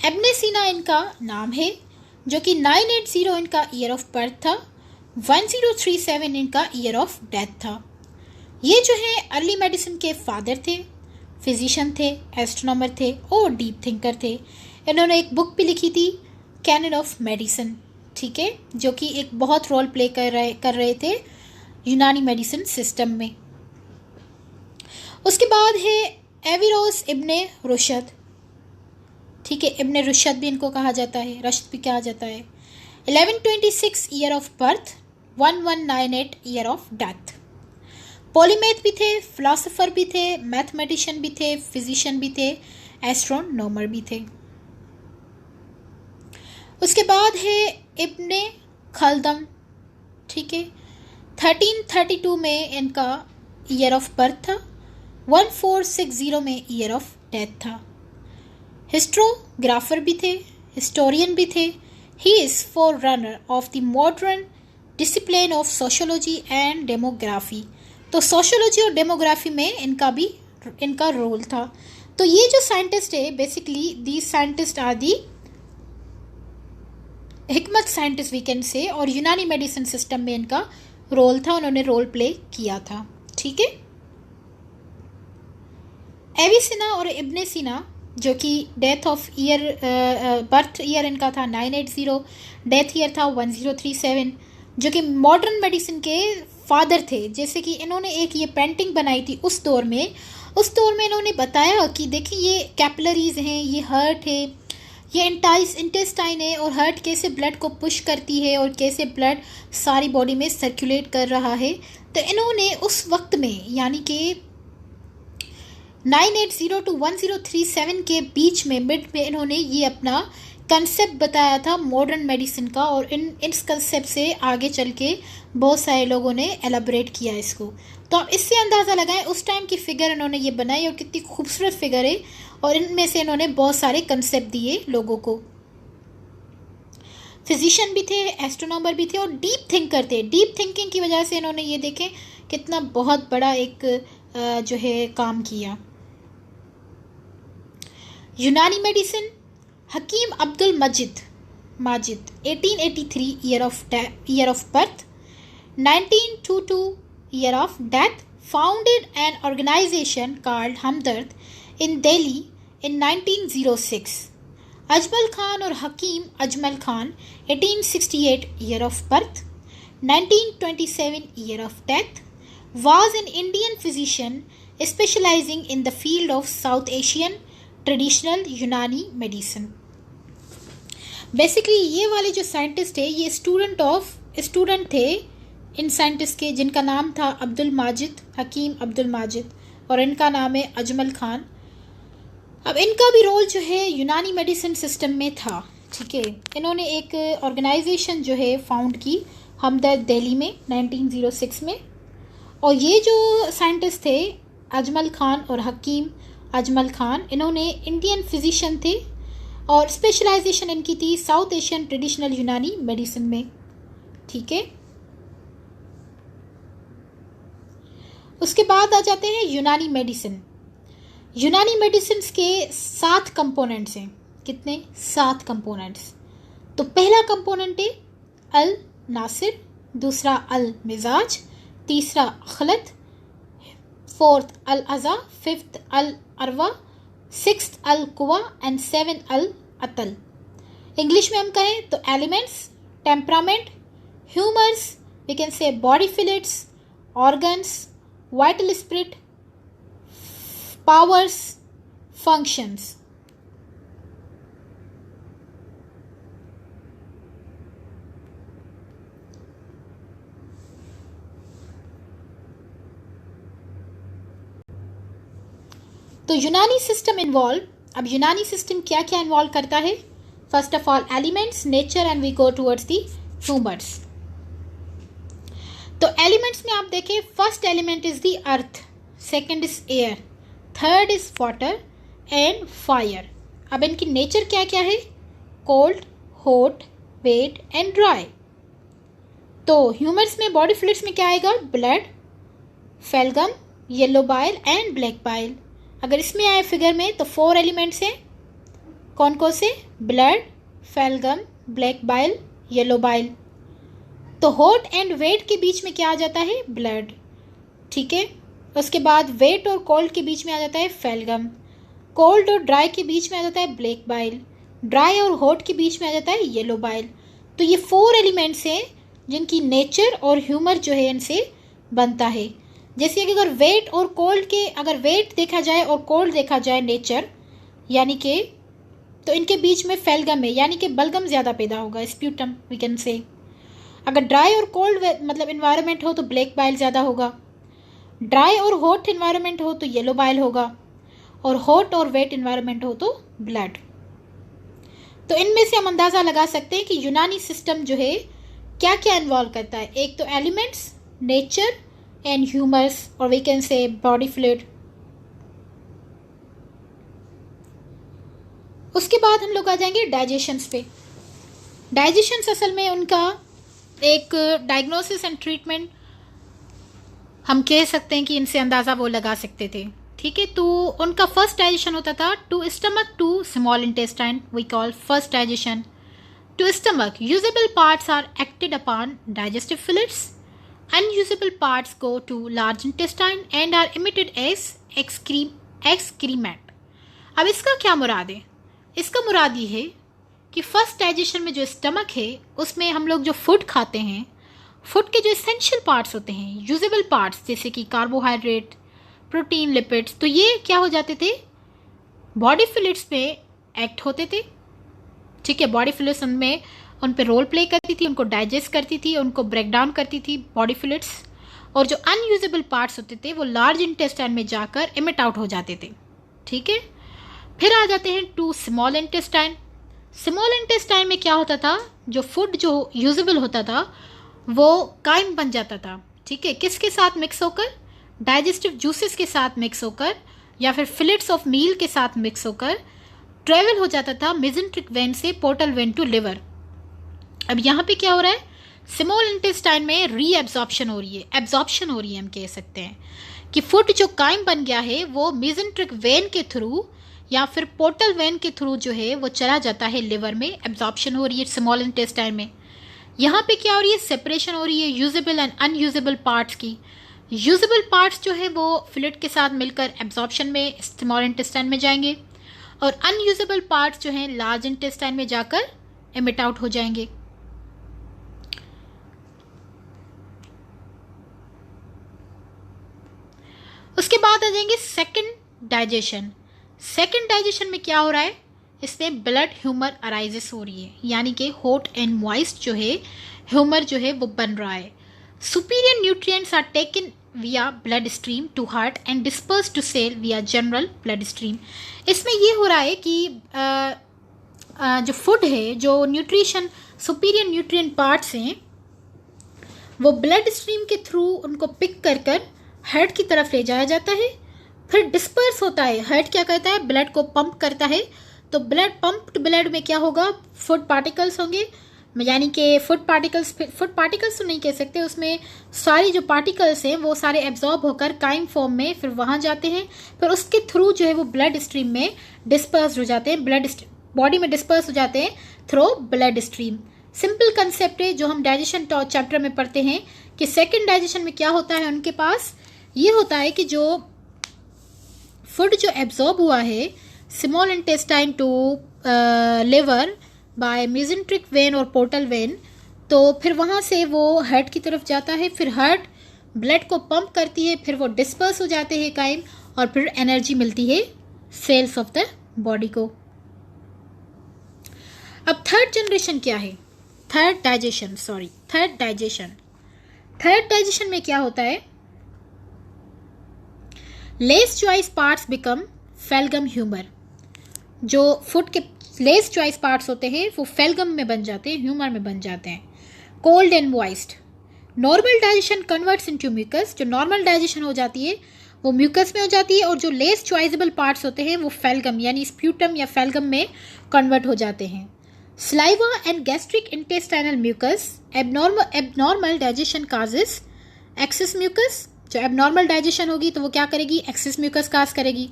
इब्ने सीना इनका नाम है, जो कि 980 इनका ईयर ऑफ बर्थ था, 1037 इनका ईयर ऑफ डेथ था। ये जो है अर्ली मेडिसिन के फादर थे, फिजिशियन थे, एस्ट्रोनॉमर थे और डीप थिंकर थे। इन्होंने एक बुक भी लिखी थी, कैनन ऑफ मेडिसिन, ठीक है, जो कि एक बहुत रोल प्ले कर रहे थे यूनानी मेडिसिन सिस्टम में। उसके बाद है एविरोस इब्ने रुशद, ठीक है, इब्ने रुशद भी इनको कहा जाता है, रशद भी कहा जाता है। 1126 year of birth, 1198 year of death. Polymath भी थे, फिलोसोफर भी थे, मैथमेटिशियन भी थे, फिजिशियन भी थे, एस्ट्रोनॉमर भी थे। उसके बाद है इब्ने खल्दम, ठीक है, 1332 में इनका ईयर ऑफ बर्थ था, 1460 में ईयर ऑफ डेथ था। हिस्ट्रोग्राफर भी थे, हिस्टोरियन भी थे। He is forerunner of the modern discipline of sociology and demography. तो सोशोलॉजी और डेमोग्राफी में इनका रोल था। तो ये जो साइंटिस्ट है, basically these scientist are the हिकमत साइंटिस्ट वी कैन से, और यूनानी मेडिसिन सिस्टम में इनका रोल था, उन्होंने रोल प्ले किया था, ठीक है। एविसेना और इब्ने सीना, जो कि death of year, birth year इनका था 980, डेथ ईयर था 1037, जो कि मॉडर्न मेडिसिन के फादर थे। जैसे कि इन्होंने एक ये पेंटिंग बनाई थी उस दौर में इन्होंने बताया कि देखिए ये कैपिलरीज हैं, ये हार्ट है, ये इंटेस्टाइन है और हार्ट कैसे ब्लड को पुश करती है और कैसे ब्लड सारी बॉडी में सर्कुलेट कर रहा है। तो इन्होंने उस वक्त में, यानी कि 980 to 1037 के बीच में, मिड में, इन्होंने ये अपना कंसेप्ट बताया था मॉडर्न मेडिसिन का, और इस कंसेप्ट से आगे चल के बहुत सारे लोगों ने एलाबरेट किया इसको। तो आप इससे अंदाज़ा लगाएं उस टाइम की फ़िगर इन्होंने ये बनाई और कितनी खूबसूरत फिगर है, और इनमें से इन्होंने बहुत सारे कंसेप्ट दिए लोगों को। फिजिशियन भी थे, एस्ट्रोनॉमर भी थे और डीप थिंकर थे। डीप थिंकिंग की वजह से इन्होंने ये देखें कितना बहुत बड़ा एक जो है काम किया। Unani medicine, Hakim Abdul Majid 1883 year of birth, 1922 year of death, founded an organization called Hamdard in Delhi in 1906. Ajmal Khan और Hakim Ajmal Khan 1868 year of birth, 1927 year of death, was an Indian physician specializing in the field of South Asian traditional Unani medicine. Basically ये वाले जो scientist है ये student थे इन scientist के, जिनका नाम था अब्दुल माजिद, हकीम अब्दुल माजिद, और इनका नाम है अजमल खान। अब इनका भी रोल जो है यूनानी मेडिसिन सिस्टम में था, ठीक है। इन्होंने एक ऑर्गेनाइजेशन जो है फाउंड की हमदर्द दिल्ली में 1906 में, और ये जो साइंटिस्ट थे अजमल खान और हकीम अजमल खान, इन्होंने इंडियन फिजिशियन थे और स्पेशलाइजेशन इनकी थी साउथ एशियन ट्रेडिशनल यूनानी मेडिसिन में, ठीक है। उसके बाद आ जाते हैं यूनानी मेडिसिन। यूनानी मेडिसिन के 7 कंपोनेंट्स हैं। कितने? 7 कंपोनेंट्स। तो पहला कंपोनेंट है अल नासिर, दूसरा अल मिजाज, तीसरा अखलत, 4th अल अज़ा, 5th अल अरवा, 6th अल कुवा एंड 7th अल अतल। इंग्लिश में हम कहें तो elements, temperament, humours, we can say body fluids, organs, vital spirit, powers, functions. तो यूनानी सिस्टम इन्वॉल्व, अब यूनानी सिस्टम क्या क्या इन्वॉल्व करता है? First of all elements, nature and we go towards the humours. तो एलिमेंट्स में आप देखें, first element is the earth, second is air, third is water and fire. अब इनकी नेचर क्या क्या है? Cold, hot, wet and dry. तो ह्यूमर्स में, बॉडी फ्लूइड्स में क्या आएगा? Blood, phlegm, yellow bile and black bile. अगर इसमें आए फिगर में तो 4 एलिमेंट्स हैं, कौन कौन से? Blood, phlegm, black bile, yellow bile. तो हॉट एंड वेट के बीच में क्या आ जाता है? ब्लड, ठीक है। उसके बाद वेट और कोल्ड के बीच में आ जाता है फेल्गम, कोल्ड और ड्राई के बीच में आ जाता है ब्लैक बाइल, ड्राई और हॉट के बीच में आ जाता है येलो बाइल। तो ये 4 एलिमेंट्स हैं जिनकी नेचर और ह्यूमर जो है इनसे बनता है। जैसे कि अगर वेट और कोल्ड के, अगर वेट देखा जाए और कोल्ड देखा जाए नेचर, यानी कि तो इनके बीच में फेल्गम है, यानी कि बलगम ज़्यादा पैदा होगा, स्प्यूटम वी कैन से। अगर ड्राई और कोल्ड मतलब इन्वायरमेंट हो तो ब्लैक बाइल ज़्यादा होगा, ड्राई और हॉट इन्वायरमेंट हो तो येलो बाइल होगा, और हॉट और वेट इन्वायरमेंट हो तो ब्लड। तो इनमें से हम अंदाज़ा लगा सकते हैं कि यूनानी सिस्टम जो है क्या क्या इन्वॉल्व करता है। एक तो एलिमेंट्स, नेचर एंड ह्यूमर्स, और we can say body fluid. उसके बाद हम लोग आ जाएंगे डाइजेशंस पे। डाइजेशंस असल में उनका एक डायग्नोसिस एंड ट्रीटमेंट हम कह सकते हैं कि इनसे अंदाज़ा वो लगा सकते थे, ठीक है। तो उनका फर्स्ट डाइजेशन होता था to stomach to small intestine, we call first digestion. To stomach, usable parts are acted upon digestive fluids, unusable parts go to large intestine and are emitted as excrement। अब इसका क्या मुराद है? इसका मुराद ये है कि फर्स्ट डाइजेशन में जो स्टमक है उसमें हम लोग जो फूड खाते हैं, फूड के जो इसेंशियल पार्ट्स होते हैं, यूजेबल पार्ट्स, जैसे कि कार्बोहाइड्रेट, प्रोटीन, लिपिड्स, तो ये क्या हो जाते थे? बॉडी फ्लूइड्स पे एक्ट होते थे, ठीक है। बॉडी फ्लूइड्स उनमें उन पे रोल प्ले करती थी, उनको डाइजेस्ट करती थी, उनको ब्रेक डाउन करती थी बॉडी फ्लूइड्स, और जो अनयूजेबल पार्ट्स होते थे वो लार्ज इंटेस्टाइन में जाकर एमिट आउट हो जाते थे, ठीक है। फिर आ जाते हैं to small intestine. Small intestine में क्या होता था? जो फूड जो यूजेबल होता था वो काइम बन जाता था, ठीक है। किसके साथ मिक्स होकर? डाइजेस्टिव जूसेस के साथ मिक्स होकर, या फिर फिलेट्स ऑफ मील के साथ मिक्स होकर ट्रेवल हो जाता था मेसेंट्रिक वेन से पोर्टल वेन टू लिवर। अब यहाँ पे क्या हो रहा है? स्मॉल इंटेस्टाइन में रीएब्जॉर्प्शन हो रही है, एब्जॉर्प्शन हो रही है, हम कह सकते हैं कि फूड जो काइम बन गया है वो मेसेंट्रिक वेन के थ्रू या फिर पोर्टल वेन के थ्रू जो है वो चला जाता है लिवर में, एब्जॉर्प्शन हो रही है स्मॉल इंटेस्टाइन में। यहाँ पे क्या हो रही है? सेपरेशन हो रही है यूजेबल एंड अनयूजेबल पार्ट्स की। यूजेबल पार्ट्स जो है वो फ्लूइड के साथ मिलकर एब्जॉर्प्शन में स्मॉल इंटेस्टाइन में जाएंगे, और अनयूजेबल पार्ट्स जो हैं लार्ज इंटेस्टाइन में जाकर एमिट आउट हो जाएंगे। उसके बाद आ जाएंगे सेकंड डाइजेशन। सेकंड डाइजेशन में क्या हो रहा है? इसमें ब्लड ह्यूमर अराइजेस हो रही है, यानी कि हॉट एंड मॉइस्ट जो है ह्यूमर जो है वो बन रहा है। Superior nutrients are taken via blood stream to heart and disperse to cell via general blood stream. इसमें ये हो रहा है कि जो फूड है, जो न्यूट्रिशन सुपीरियर न्यूट्रिएंट पार्ट्स हैं, वो ब्लड स्ट्रीम के थ्रू उनको पिक कर हार्ट की तरफ ले जाया जाता है, फिर डिस्पर्स होता है। हार्ट क्या करता है? ब्लड को पंप करता है, तो पंप्ड ब्लड में क्या होगा? फूड पार्टिकल्स होंगे, यानी कि फूड पार्टिकल्स तो नहीं कह सकते, उसमें सारी जो पार्टिकल्स हैं वो सारे एब्जॉर्ब होकर काइम फॉर्म में फिर वहाँ जाते हैं, फिर उसके थ्रू जो है वो ब्लड स्ट्रीम में डिस्पर्स हो जाते हैं, बॉडी में डिस्पर्स हो जाते हैं through blood stream. Simple concept है जो हम डाइजेशन चैप्टर में पढ़ते हैं कि सेकेंड डाइजेशन में क्या होता है, उनके पास ये होता है कि जो फूड जो एब्जॉर्ब हुआ है small intestine to liver by mesenteric vein और पोर्टल वेन, तो फिर वहाँ से वो हार्ट की तरफ जाता है, फिर हार्ट ब्लड को पंप करती है, फिर वो डिस्पर्स हो जाते हैं काइम, और फिर एनर्जी मिलती है सेल्स ऑफ द बॉडी को। अब थर्ड जनरेशन क्या है? थर्ड डाइजेशन में क्या होता है? Less choice parts become phlegm humour. जो फुट के लेस चॉइस पार्ट्स होते हैं वो फेल्गम में बन जाते हैं, ह्यूमर में बन जाते हैं। Cold and moist, normal digestion converts into mucus. जो नॉर्मल डाइजेशन हो जाती है वो म्यूकस में हो जाती है, और जो लेस चॉइसेबल पार्ट्स होते हैं वो फेल्गम यानी स्प्यूटम या फेल्गम में कन्वर्ट हो जाते हैं। Saliva and gastric intestinal mucus, abnormal digestion causes excess mucus. जो एबनॉर्मल डाइजेशन होगी तो वो क्या करेगी, एक्सेस म्यूकस काज करेगी।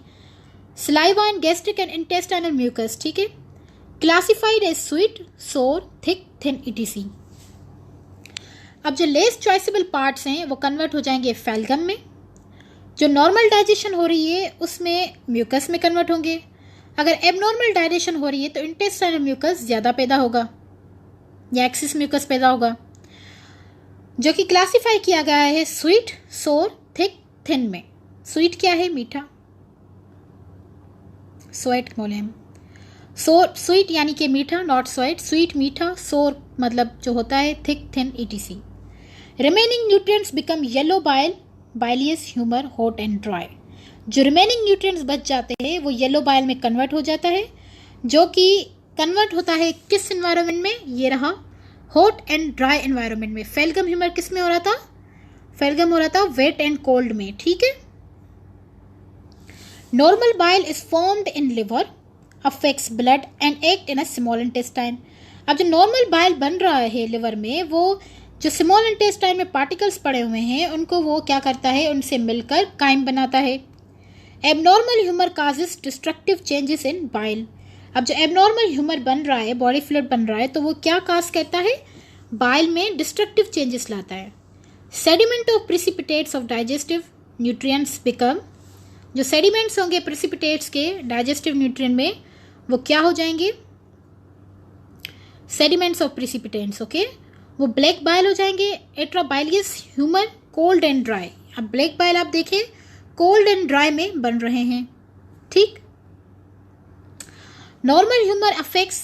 Saliva and gastric and intestinal mucus, ठीक है, classified as sweet, sour, thick, thin etc। अब जो लेस चॉइसेबल पार्ट्स हैं वो कन्वर्ट हो जाएंगे फेल्गम में। जो नॉर्मल डाइजेशन हो रही है उसमें म्यूकस में कन्वर्ट होंगे। अगर एबनॉर्मल डाइजेशन हो रही है तो इंटेस्टाइनल म्यूकस ज़्यादा पैदा होगा या एक्सिस म्यूकस पैदा होगा, जो कि क्लासिफाई किया गया है स्वीट, सोर, थिक, थिन में। स्वीट क्या है, मीठा, स्वेट बोले हम। सोर स्वीट यानी कि मीठा, नॉट स्वेट, स्वीट मीठा, सोर मतलब जो होता है thick, thin etc। Remaining nutrients become yellow bile, bilious humour, hot and dry. जो रिमेनिंग न्यूट्रिएंट्स बच जाते हैं वो येलो बाइल में कन्वर्ट हो जाता है, जो कि कन्वर्ट होता है किस एनवायरनमेंट में, ये रहा हॉट एंड ड्राई एनवायरनमेंट में। फेल्गम ह्यूमर किस में हो रहा था, फेल्गम हो रहा था वेट एंड कोल्ड में, ठीक है। Normal bile is formed in liver, affects blood and act in a small intestine. अब जो नॉर्मल बाइल बन रहा है लिवर में, वो जो स्मॉल इंटेस्टाइन में पार्टिकल्स पड़े हुए हैं उनको वो क्या करता है, उनसे मिलकर काइम बनाता है। Abnormal humour causes destructive changes in bile. अब जो एबनॉर्मल ह्यूमर बन रहा है, बॉडी फ्लूइड बन रहा है, तो वो क्या काज करता है, बाइल में डिस्ट्रक्टिव चेंजेस लाता है। Sediment of प्रिसिपिटेट्स of digestive nutrients become, जो सेडिमेंट्स होंगे प्रिसिपिटेट्स के डाइजेस्टिव न्यूट्रिएंट में वो क्या हो जाएंगे, सेडिमेंट्स ऑफ प्रिसिपिटेंट्स, ओके, वो ब्लैक बाइल हो जाएंगे। एट्राबाइलियस ह्यूमर, कोल्ड एंड ड्राई। अब ब्लैक बाइल आप देखें कोल्ड एंड ड्राई में बन रहे हैं, ठीक। Normal humour affects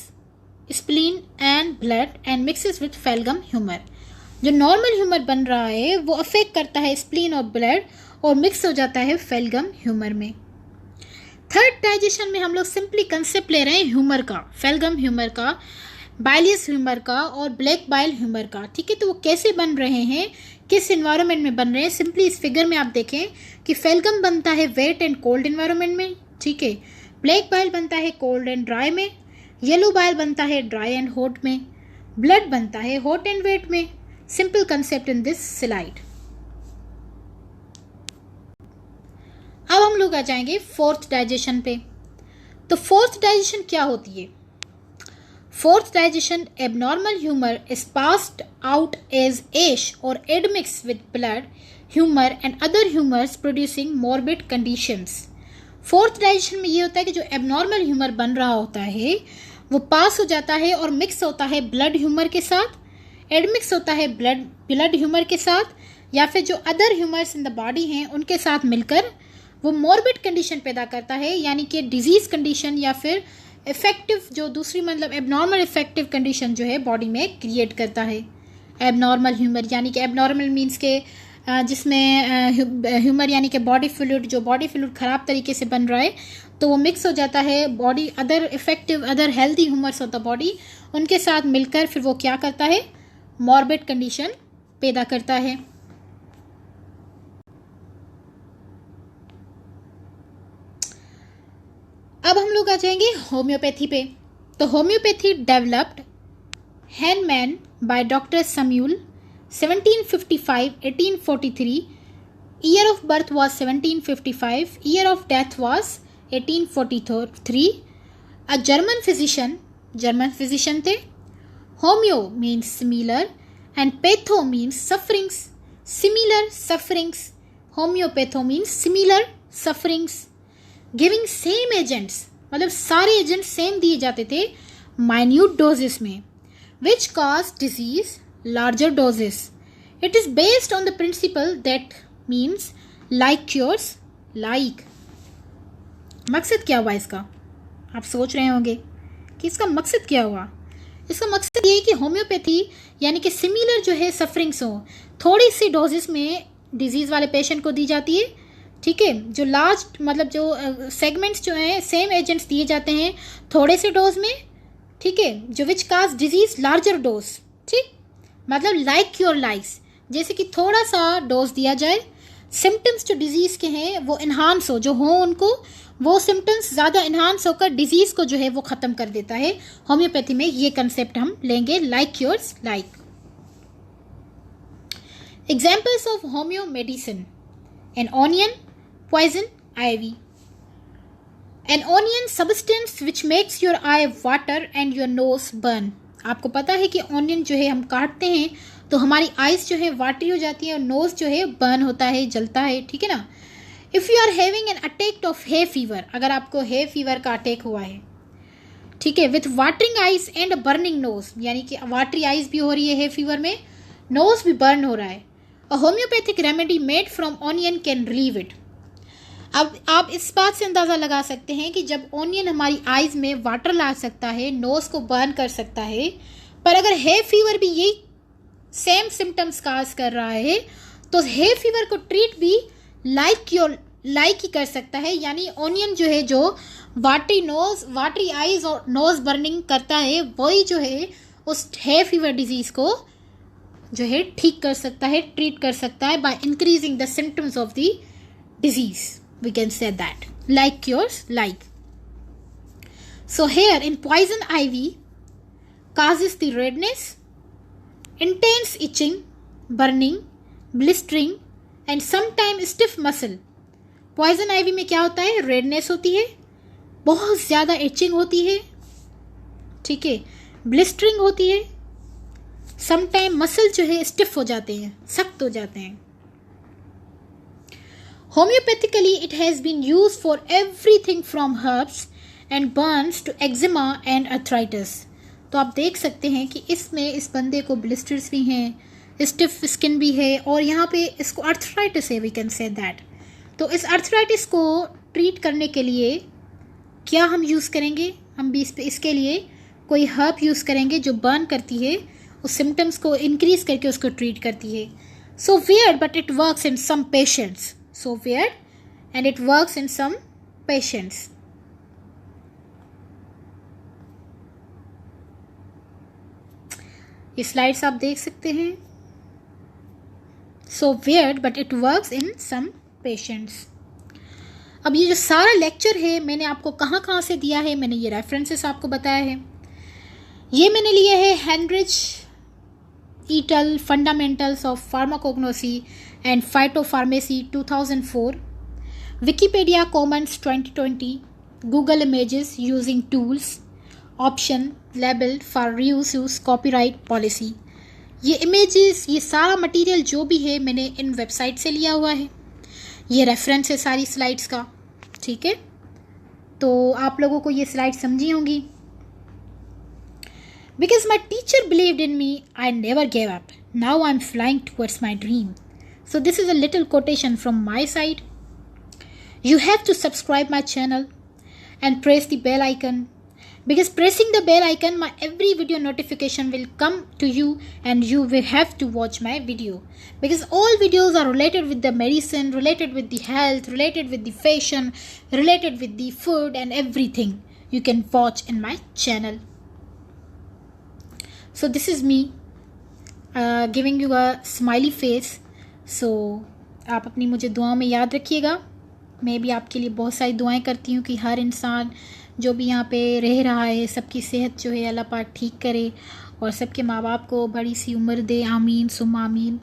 spleen and blood and mixes with phlegm humour. जो नॉर्मल ह्यूमर बन रहा है वो अफेक्ट करता है स्प्लीन और ब्लड और मिक्स हो जाता है फेल्गम ह्यूमर में। थर्ड डाइजेशन में हम लोग सिंपली कंसेप्ट ले रहे हैं ह्यूमर का, फेल्गम ह्यूमर का, बाइलियस ह्यूमर का और ब्लैक बाइल ह्यूमर का, ठीक है। तो वो कैसे बन रहे हैं, किस एनवायरनमेंट में बन रहे हैं, सिंपली इस फिगर में आप देखें कि फेल्गम बनता है वेट एंड कोल्ड एनवायरनमेंट में, ठीक है। ब्लैक बाइल बनता है कोल्ड एंड ड्राई में, येलो बाइल बनता है ड्राई एंड हॉट में, ब्लड बनता है हॉट एंड वेट में। Simple concept in this slide. अब हम लोग आ जाएंगे फोर्थ डाइजेशन पे। तो फोर्थ डाइजेशन क्या होती है, fourth digestion, abnormal humour is passed out as ash और admixes with blood, humour and other humours producing morbid conditions. Fourth digestion में ये होता है कि जो एबनॉर्मल ह्यूमर बन रहा होता है वो पास हो जाता है और मिक्स होता है ब्लड ह्यूमर के साथ, एडमिक्स होता है ब्लड ह्यूमर के साथ, या फिर जो other humours in the body हैं उनके साथ मिलकर वो मॉर्बिड कंडीशन पैदा करता है, यानी कि डिजीज कंडीशन या फिर इफेक्टिव जो दूसरी मतलब एबनॉर्मल इफेक्टिव कंडीशन जो है बॉडी में क्रिएट करता है। एबनॉर्मल ह्यूमर यानी कि एबनॉर्मल मीन्स के जिसमें ह्यूमर यानी कि बॉडी फ्लूइड, जो बॉडी फ्लूइड ख़राब तरीके से बन रहा है तो वो मिक्स हो जाता है body other effective other healthy humours of the body, उनके साथ मिलकर फिर वो क्या करता है, मॉर्बिड कंडीशन पैदा करता है। अब हम लोग आ जाएंगे होम्योपैथी पे। तो होम्योपैथी डेवलप्ड हैंडमैन by doctor Samuel 1755-1843। Year of birth was 1755, year of death was 1843। A German physician थे। Homeo means similar and patho means sufferings, similar sufferings, homeopatho means similar sufferings. Giving same agents, मतलब सारे agent same दिए जाते थे minute doses में, which cause disease larger doses. It is based on the principle that means like cures like. मकसद क्या हुआ इसका, आप सोच रहे होंगे कि इसका मकसद क्या हुआ। इसका मकसद ये है कि होम्योपैथी यानी कि सिमिलर जो है सफरिंग्स हो, थोड़ी सी डोजेस में डिजीज़ वाले पेशेंट को दी जाती है, ठीक है, जो लार्ज मतलब जो सेगमेंट्स जो हैं सेम एजेंट्स दिए जाते हैं थोड़े से डोज में, ठीक है, जो विच काज डिजीज लार्जर डोज, ठीक, मतलब लाइक योर लाइक्स, जैसे कि थोड़ा सा डोज दिया जाए, सिम्टम्स जो डिजीज के हैं वो इन्हांस हो, जो हों उनको वो सिम्टम्स ज़्यादा इन्हांस होकर डिजीज को जो है वो ख़त्म कर देता है। होम्योपैथी में ये कंसेप्ट हम लेंगे, like cures like. Examples of homeo medicine, an onion poison ivy, an onion substance which makes your eye water and your nose burn। आपको पता है कि ऑनियन जो है हम काटते हैं तो हमारी आइज जो है वाटरी हो जाती है और नोज जो है बर्न होता है, जलता है, ठीक है ना। If you are having an attack of hay fever, अगर आपको हे फीवर का अटैक हुआ है, ठीक है, with watering eyes and burning nose, यानी कि वाटरी आइज भी हो रही है हे फीवर में, नोज भी बर्न हो रहा है, a homeopathic remedy made from onion can relieve it. अब आप इस बात से अंदाज़ा लगा सकते हैं कि जब ऑनियन हमारी आइज़ में वाटर ला सकता है, नोज़ को बर्न कर सकता है, पर अगर हे फीवर भी यही सेम सिम्टम्स काज कर रहा है तो हे फीवर को ट्रीट भी लाइक ही कर सकता है। यानी ऑनियन जो है जो वाटरी नोज़, वाटरी आइज़ और नोज़ बर्निंग करता है, वही जो है उस हे फीवर डिजीज़ को जो है ठीक कर सकता है, ट्रीट कर सकता है by increasing the symptoms of the disease. We can say that, like yours like. So here in poison ivy causes the redness, intense itching, burning, blistering and sometimes stiff muscle। poison ivy में क्या होता है, redness होती है, बहुत ज़्यादा itching होती है, ठीक है, blistering होती है, sometimes muscle जो है stiff हो जाते हैं, सख्त हो जाते हैं। Homeopathically, it has been used for everything from herbs and burns to eczema and arthritis। तो आप देख सकते हैं कि इसमें इस बंदे को ब्लिस्टर्स भी हैं, स्टिफ स्किन भी है और यहाँ पे इसको अर्थराइटिस है, वी कैन से दैट। तो इस अर्थराइटिस को ट्रीट करने के लिए क्या हम यूज़ करेंगे, हम भी इसके लिए कोई हर्ब यूज़ करेंगे जो बर्न करती है, उस सिम्टम्स को इंक्रीज करके उसको ट्रीट करती है। So weird but it works in some patients, so weird and it works in some patients। ये स्लाइड्स आप देख सकते हैं, so weird but it works in some patients। अब ये जो सारा लेक्चर है मैंने आपको कहाँ कहाँ से दिया है, मैंने ये रेफरेंसेस आपको बताया है। ये मैंने लिया है Heinrich et al fundamentals of pharmacognosy and phytopharmacy 2004, Wikipedia Commons 2020, Google images using tools, option label for reuse copyright policy. ये इमेजेस, ये सारा मटेरियल जो भी है मैंने इन वेबसाइट से लिया हुआ है, ये रेफरेंस है सारी स्लाइड्स का, ठीक है। तो आप लोगों को ये स्लाइड समझी होंगी। Because my teacher believed in me, I never gave up. Now I'm flying towards my dream. So this is a little quotation from my side. You have to subscribe my channel and press the bell icon. Because pressing the bell icon, my every video notification will come to you and you will have to watch my video. Because all videos are related with the medicine, related with the health, related with the fashion, related with the food and everything you can watch in my channel. So this is me giving you a smiley face। So आप अपनी मुझे दुआओं में याद रखिएगा। मैं भी आपके लिए बहुत सारी दुआएं करती हूँ कि हर इंसान जो भी यहाँ पे रह रहा है, सबकी सेहत जो है अल्लाह पाक ठीक करे और सबके माँ बाप को बड़ी सी उम्र दे, आमीन सुम्मा आमीन।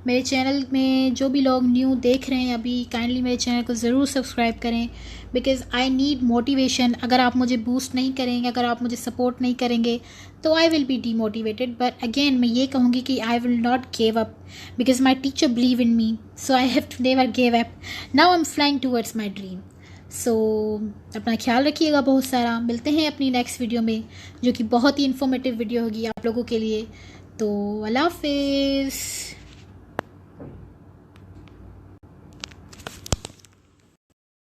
मेरे चैनल में जो भी लोग न्यू देख रहे हैं अभी, काइंडली मेरे चैनल को ज़रूर सब्सक्राइब करें, बिकॉज़ आई नीड मोटिवेशन। अगर आप मुझे बूस्ट नहीं करेंगे, अगर आप मुझे सपोर्ट नहीं करेंगे तो I will be demotivated. But again मैं ये कहूँगी कि I will not give up, because my teacher believe in me, so I have to never give up. Now I am flying towards my dream. So अपना ख्याल रखिएगा बहुत सारा। मिलते हैं अपनी नेक्स्ट वीडियो में जो कि बहुत ही इन्फॉर्मेटिव वीडियो होगी आप लोगों के लिए। तो अल्लाह हाफिज़।